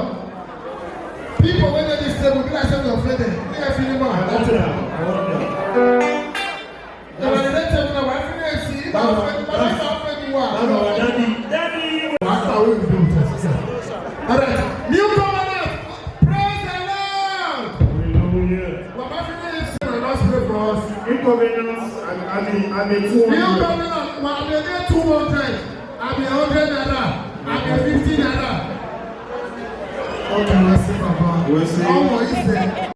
people when they say we be like say we offended. We are feeling bad. That's it. The one that tell me na wife na see, but offend you are. Daddy. That's how we do it. All right. New covenant. Praise the Lord. Hallelujah. What my friend say na last pray for us. New covenant and a 200. New covenant. Well, I'm there 200. I'm 100 naira. I'm 50 naira. Okay, let's see, Papa. We'll see. How much is there?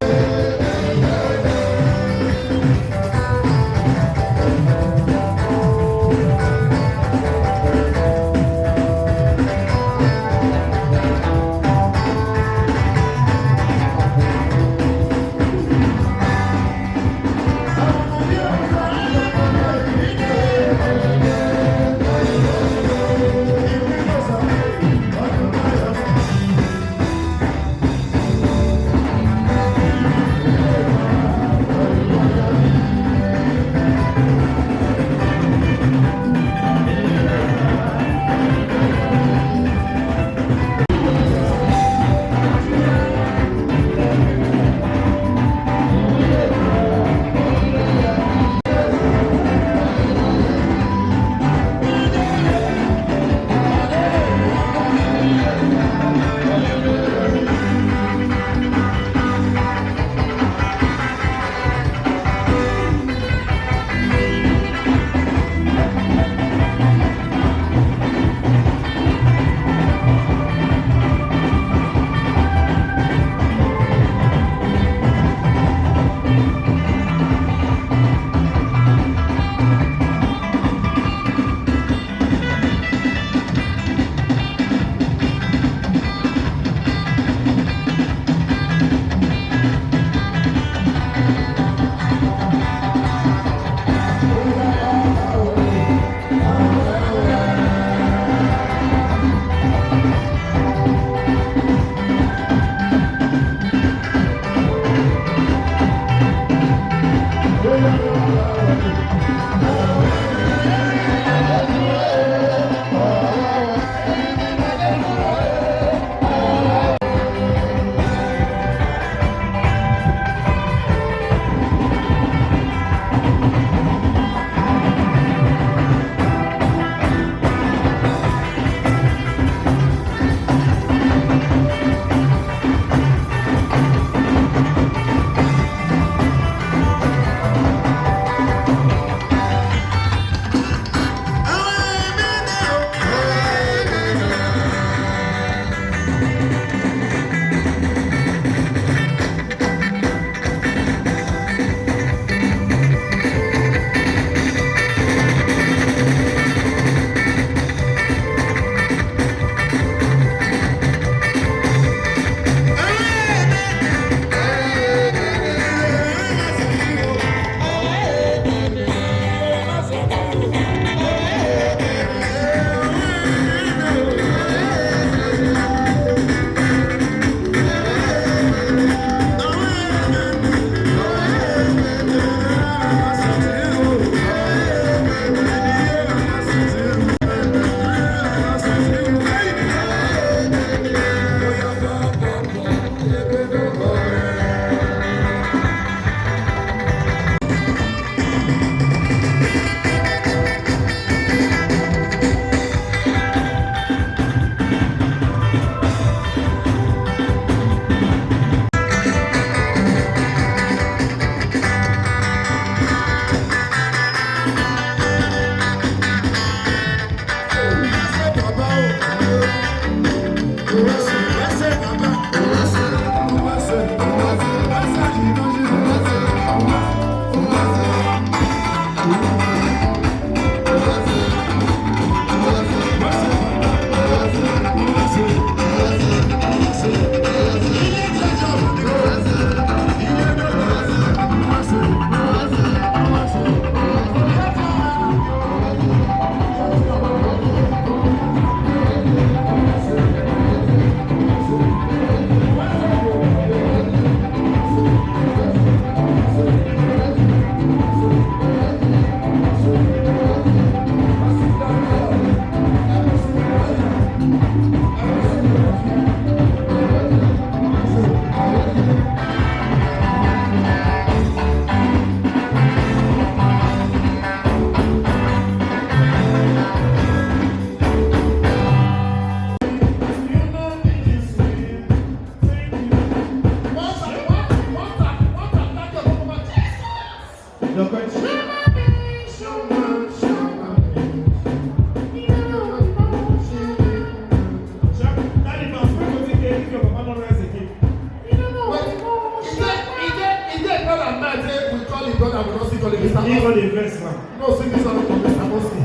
call it Mr. He got the best man. No, sing this song for Mr. Mosi.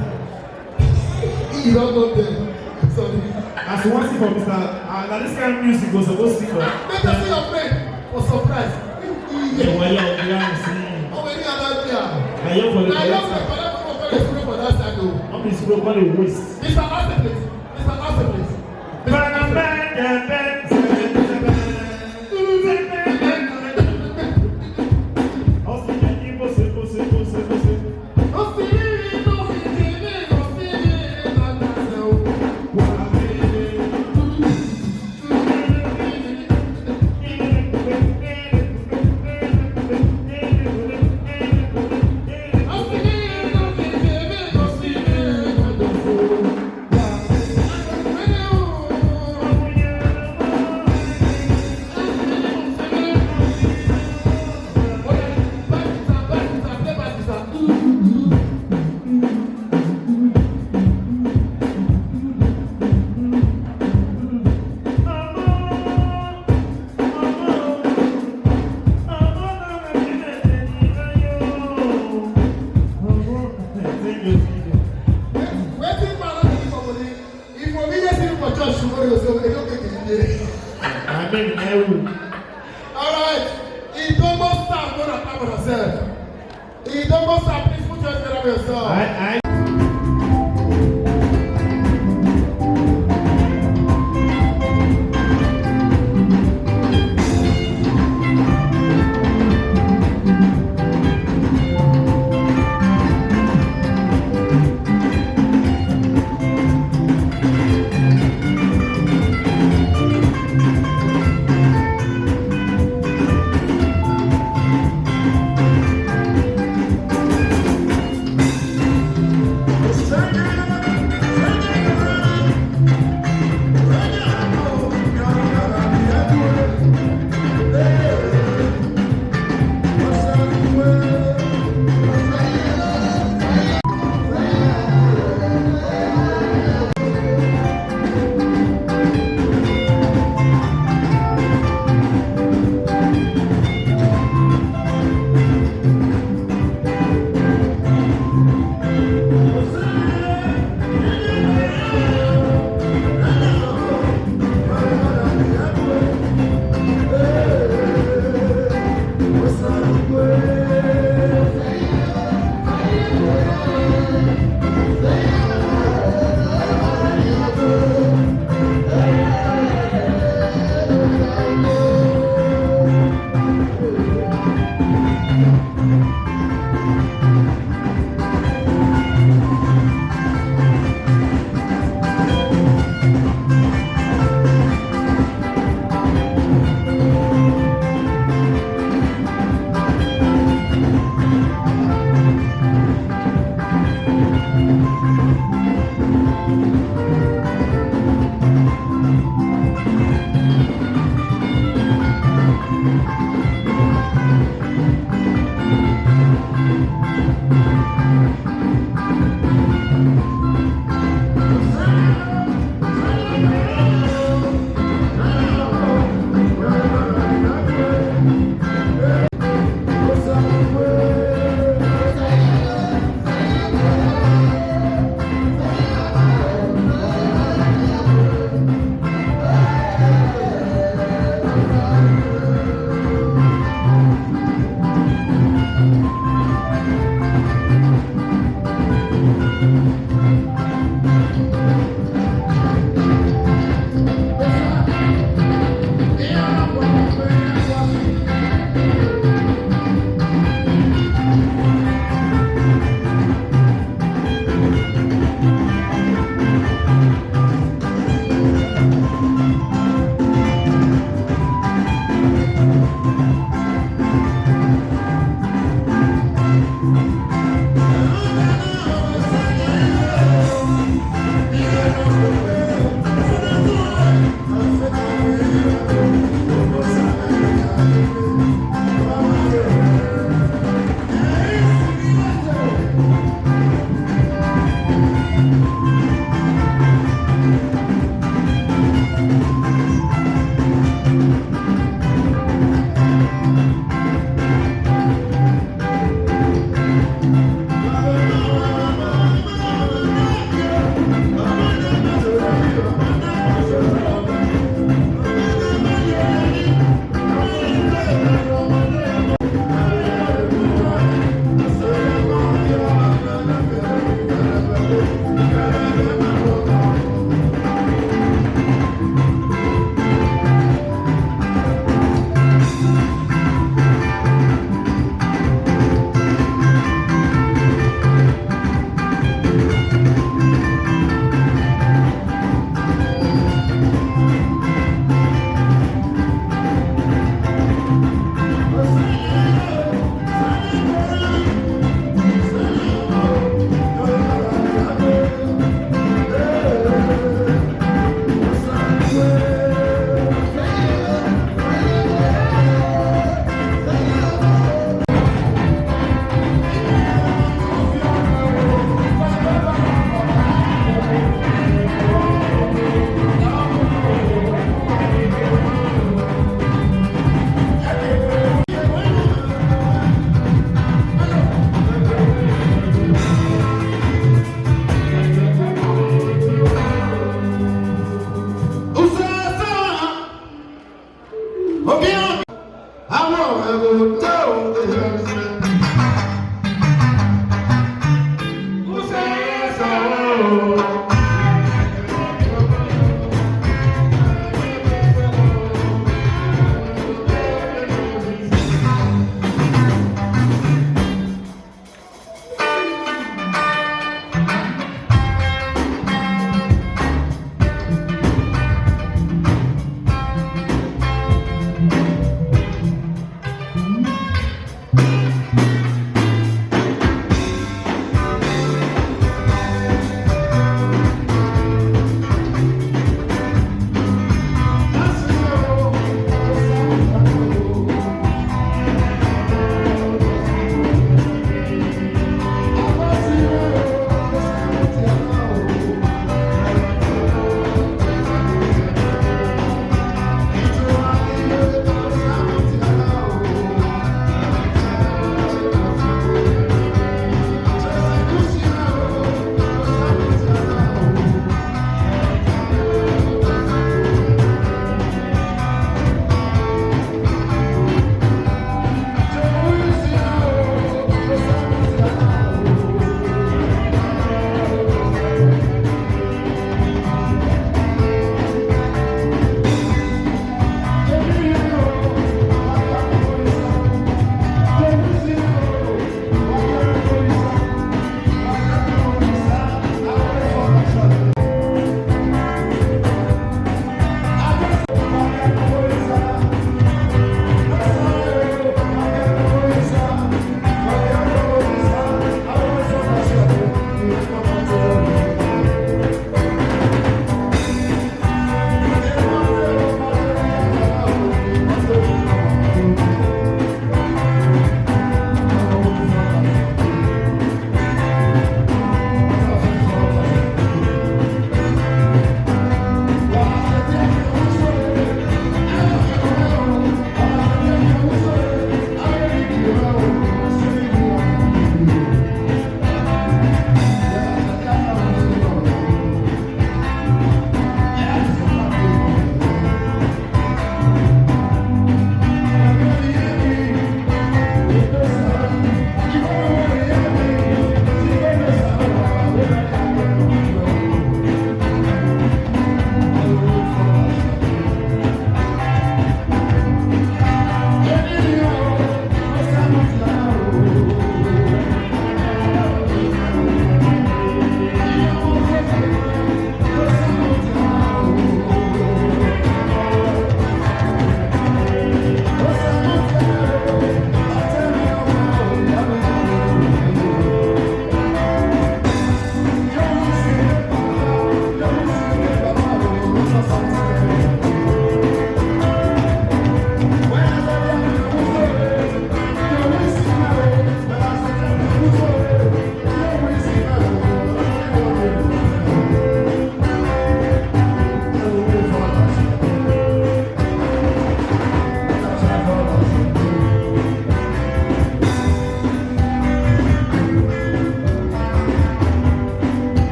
He don't know them. Sorry. As you want to see for Mr. Now this kind of music was supposed to be for. Let us see your friend for surprise. Yeah, why you singing? Oh, when you are not there. Now you for the Now you have to for that side though. I'm his bro, call it waste. Mr. Master, please. Mr. Master, please. Alright, he don't go stop, don't attack on yourself. He don't go stop, please put your hands together for yourself.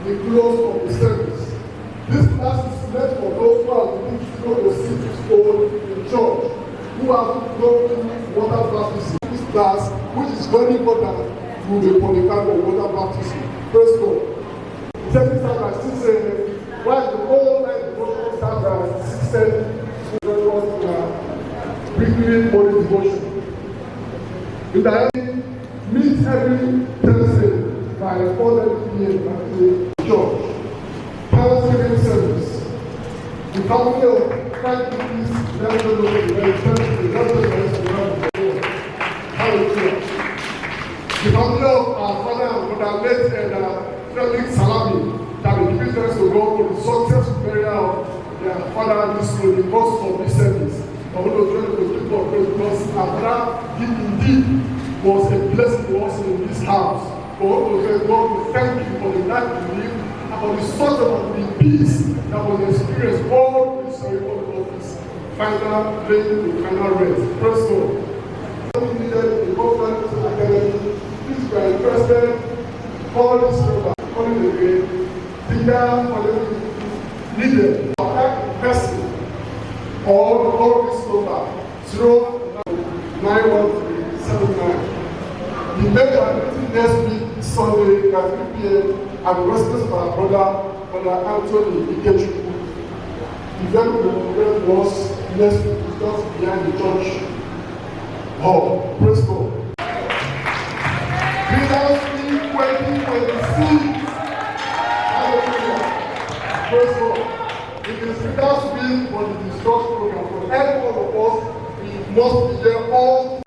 the close of the service. This class is meant for those who are looking to go to sit in church, who have to go through water baptism. This class, which is very important, will be qualified for water baptism. Praise God. The second time I still say, while the whole night devotion starts at 6:10, bringing body devotion. In the end, meet every Thursday by 4:30 p.m. at the church. Thanksgiving service. The family of Christ is Hallelujah. The family of our father and mother late Felix Salami that will give thanks to God for the successful burial of their father this morning because of this service. I want to tell you the people of praise because after he indeed was a blessing to us in this house. For what to say, God, we thank you for the night you lived and for the sort of the peace that was experienced all this ceremony of this final day, the final rest. Praise God. We needed a conference academy. Please be interested. Call this number. Call it again. Peter, needed for that person or call this number 09139. The major meeting next week is Sunday at 3 p.m. at the residence of our brother Anthony Ikechukwu. The event will was next week is just behind the church hall. Praise God. Leaders in 2026. Hallelujah. Praise God. It is leaders week for the Discuss program. For every one of us, we must be there all.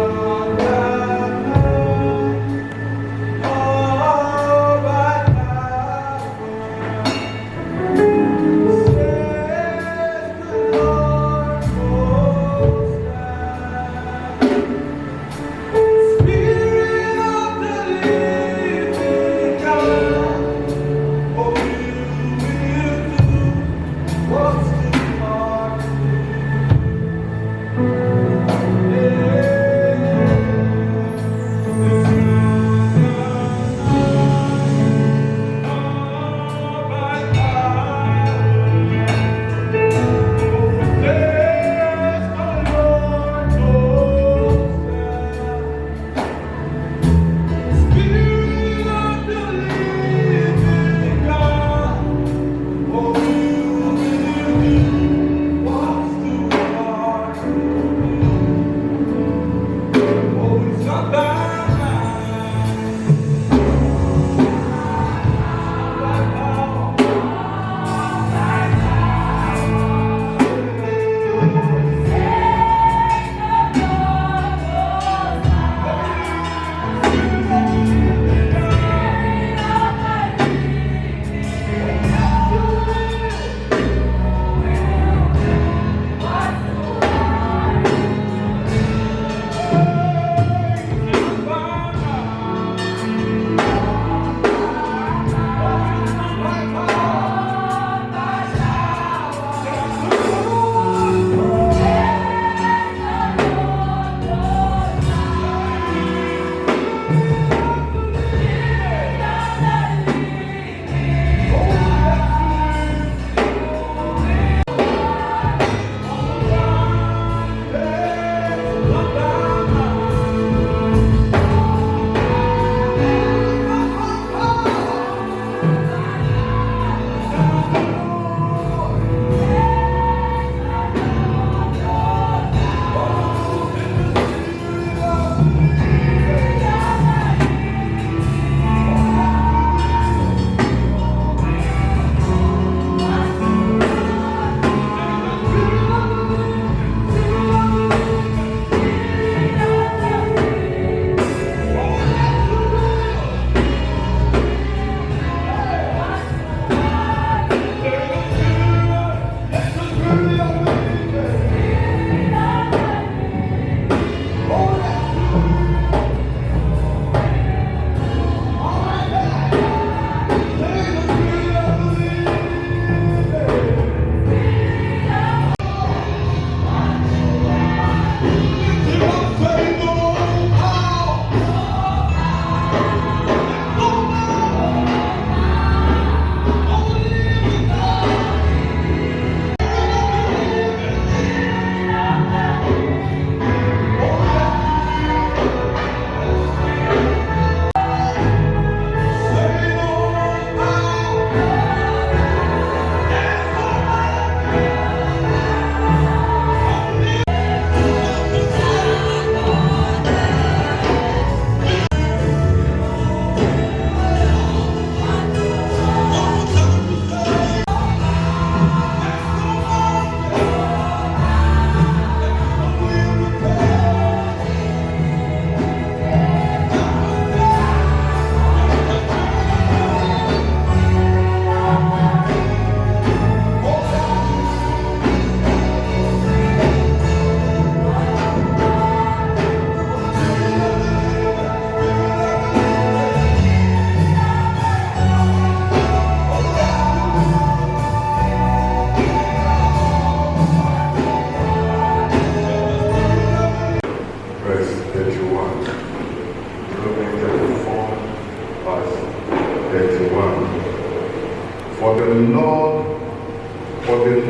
For the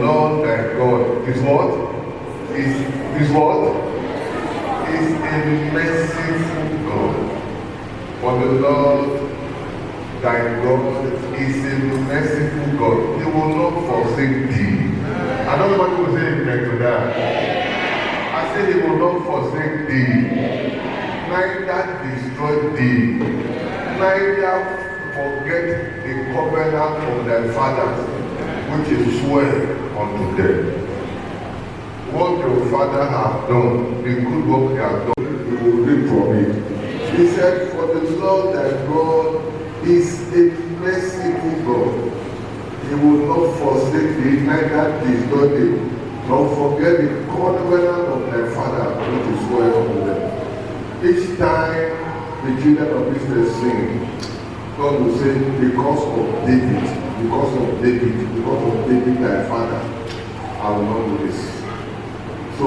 Lord thy God is what? Is what? Is a merciful God. For the Lord thy God is a merciful God. He will not forsake thee. I don't know what you will say to that. I said he will not forsake thee, neither destroy thee, neither forget the covenant of thy fathers, which is swear unto them. What your father have done, the good work they have done, you will reap from it. He said, for the Lord thy God is a merciful God. He will not forsake thee, neither destroy thee, nor forget the covenant of thy father, which is swear unto them. Each time the children of Israel sing, God will say, because of David, thy father, I will not do this. So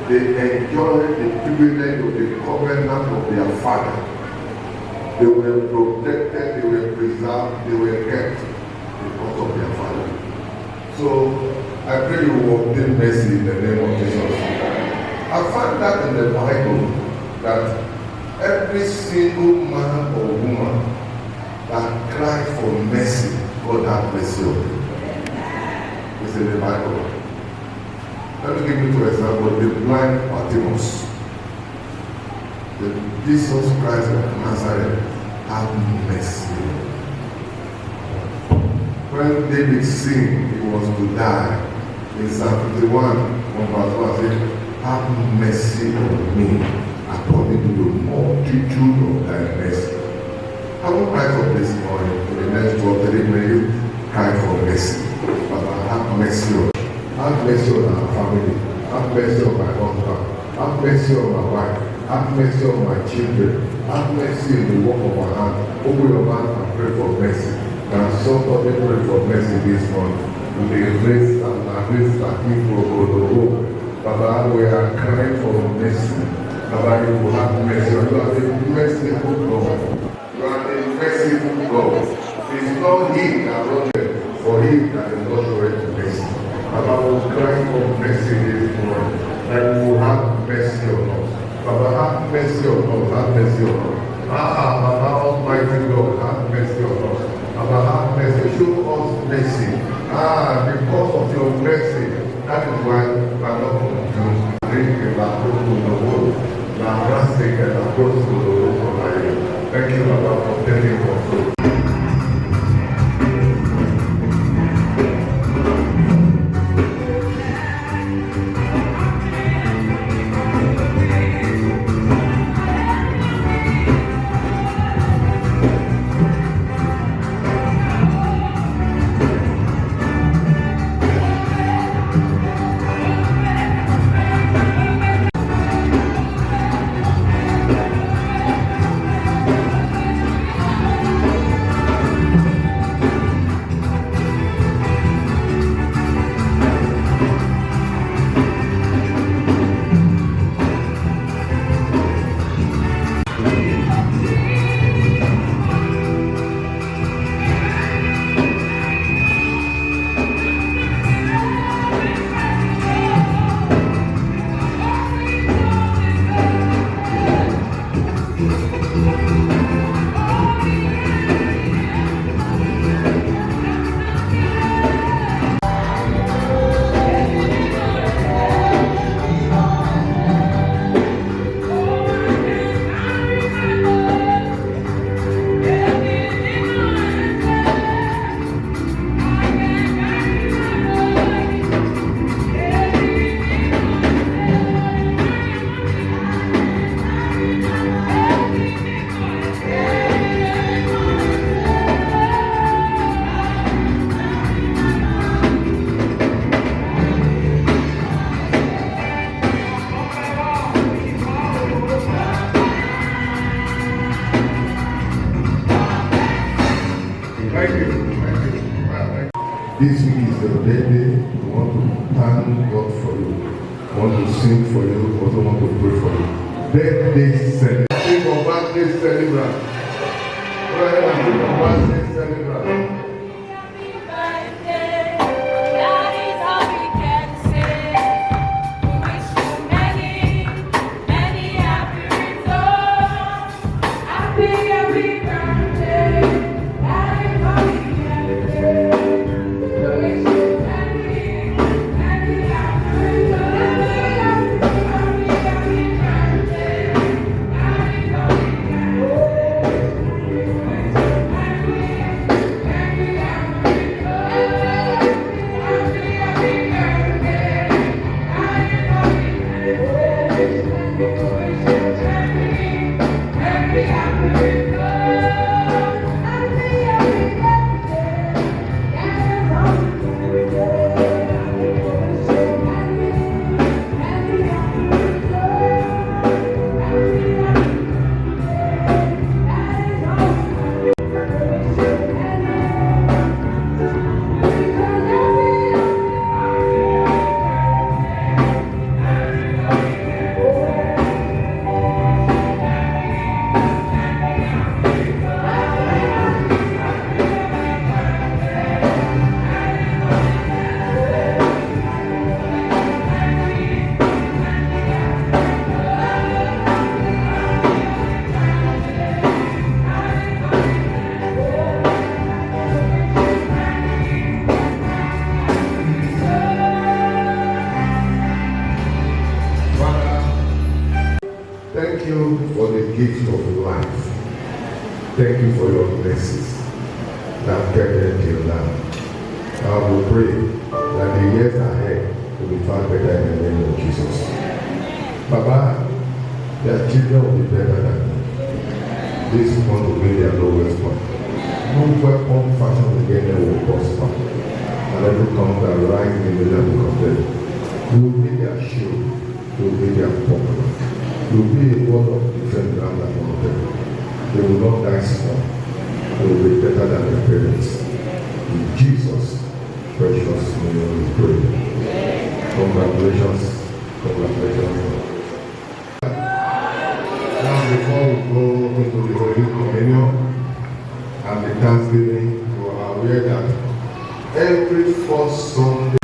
they enjoy the privilege of the covenant of their father. They were protected, they were preserved, they were kept because of their father. So I pray you will obtain mercy in the name of Jesus. I find that in the Bible that every single man or woman that cried for mercy, God have mercy on them. It's in the Bible. Let me give you two examples. The blind Bartimaeus. Jesus Christ of Nazareth, have mercy. When David sinned, he was to die. In Psalm 51, 1 says, have mercy on me, according to the multitude of thy mercy. I will cry for this morning. For the next 12, 30 minutes, cry for mercy. Father, have mercy on me. Have mercy on our family. Have mercy on my husband. Have mercy on my wife. Have mercy on my children. Have mercy in the work of my hand. Open your mouth and pray for mercy. Can somebody pray for mercy this morning? We raise and raise the people of the world. Baba, we are crying for mercy. Baba, you will have mercy. You are a merciful God. You are a merciful God. It's not he that wrote it, for he that is not ready to mercy. Baba, we cry for mercy this morning. That you will have mercy on us. Baba, have mercy on us. Have mercy on us. Baba, Almighty God, have mercy on us. Baba, have mercy. Show us mercy. Because of your mercy, that is why we are not going to bring the approach to the world. We are rusting and approach to the world for life. Thank you, Baba, for telling us. This week is your birthday. We want to thank God for you. We want to sing for you. We also want to pray for you. Birthday celebrant. Think of birthday celebrant. Go ahead and think of birthday celebrant. Thank you for the gift of life. Thank you for your mercies that kept them till now. I will pray that the years ahead will be far better in the name of Jesus. Baba, their children will be better than me. This one will be their lowest point. No weapon fashioned against them will prosper. And every tongue that rises in the land will condemn. You will be their shield. You will be their buckler. You will be a wall of defense around among them. They will not die small. They will be better than their parents. In Jesus' precious name we pray. Congratulations. Congratulations. Now before we go into the Holy Communion and the Thanksgiving, you are aware that every first Sunday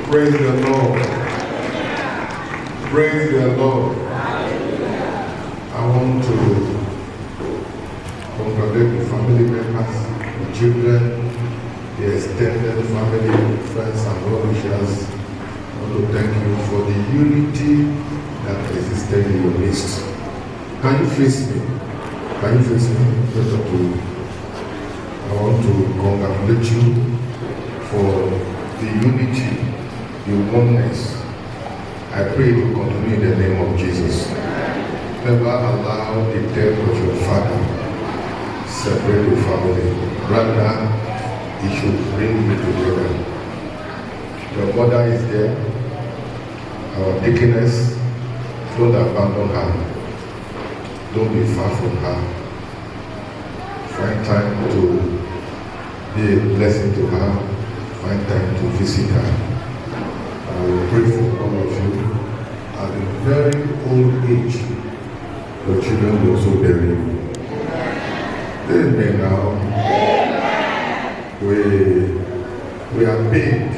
Praise the Lord. Praise the Lord. I want to congratulate the family members, the children, the extended family, friends and well-wishers. I want to thank you for the unity that existed in your midst. Can you face me? Can you face me? I want to congratulate you for the unity, the oneness. I pray to continue in the name of Jesus. Never allow the death of your father separate the family. Rather, it should bring you together. Your mother is there. Our deaconess, don't abandon her. Don't be far from her. Find time to be a blessing to her. Find time to visit her. I will pray for all of you. At a very old age, your children will also bury you. Amen now. We are paid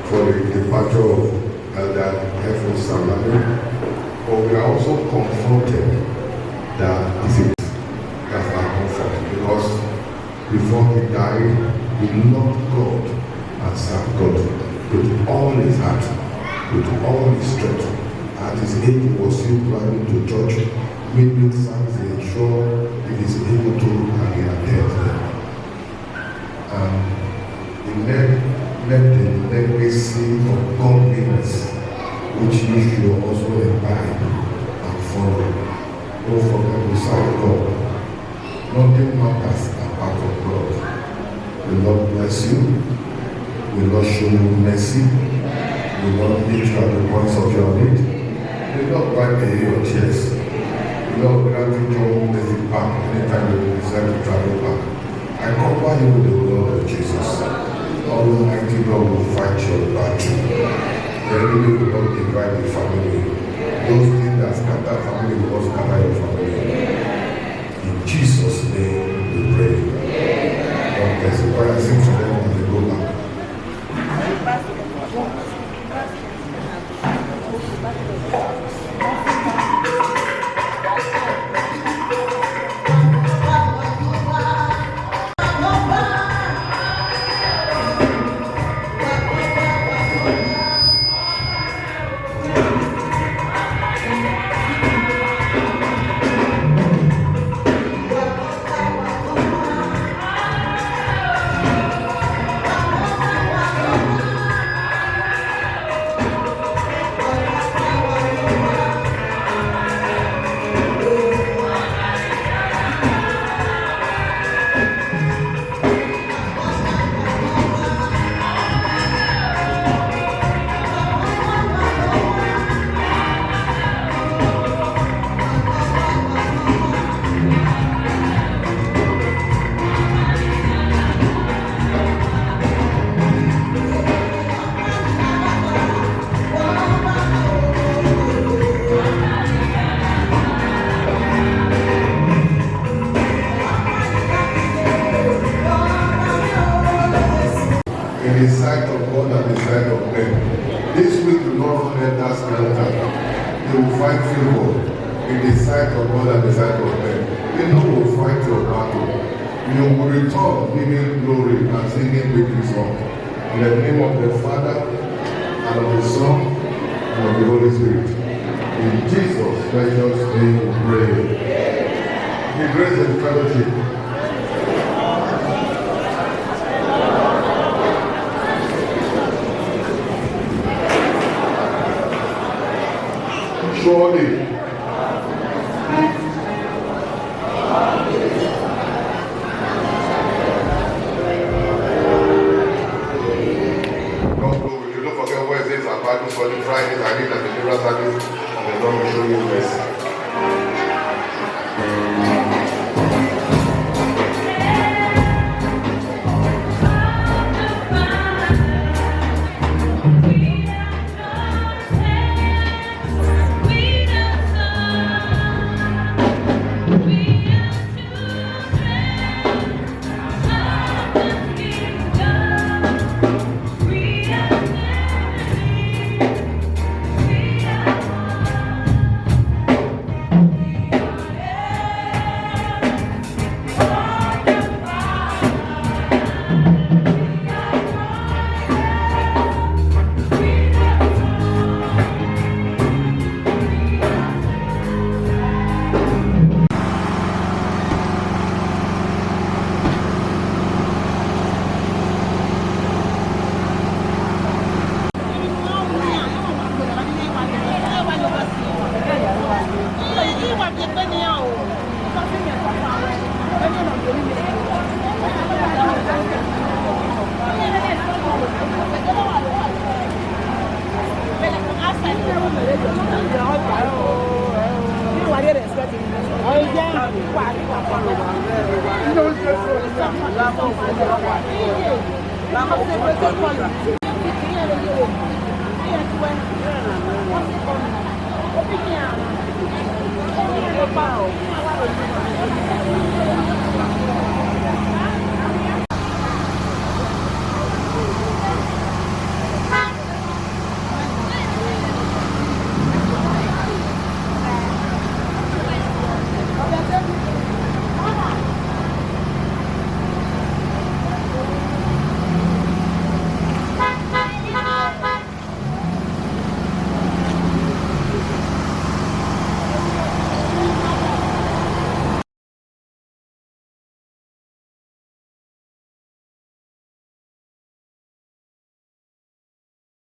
for the departure of Elder Efo Salami, but we are also confronted that is it. That's our comfort, because before he died, he loved God and served God with all his heart, with all his strength. At his age, he was still driving to church, making service to ensure he is able to and he attends them. And he left a legacy of godliness, which you should also imbibe and follow. Don't forget to serve God. Nothing matters apart from God. The Lord bless you. The Lord show you mercy. The Lord meet you at the points of your need. The Lord wipe away your tears. The Lord grant you joy as you back anytime you decide to travel back. I cover you with the blood of Jesus. Almighty God will fight your battle. The enemy will not divide the family. Those things that scatter family will not scatter your family. In Jesus' name we pray. God bless you. Why I sing for them when they go back. In the sight of God and the sight of men. This week will not run that skelter. They will find favor in the sight of God and the sight of men. They know will fight your battle. You will return giving glory and singing victory song. In the name of the Father and of the Son and of the Holy Spirit. In Jesus' precious name we pray. The grace and fellowship. Surely, don't forget Wednesdays and Bible study, Fridays I read at the Deliverance service, and the Lord will show you mercy. We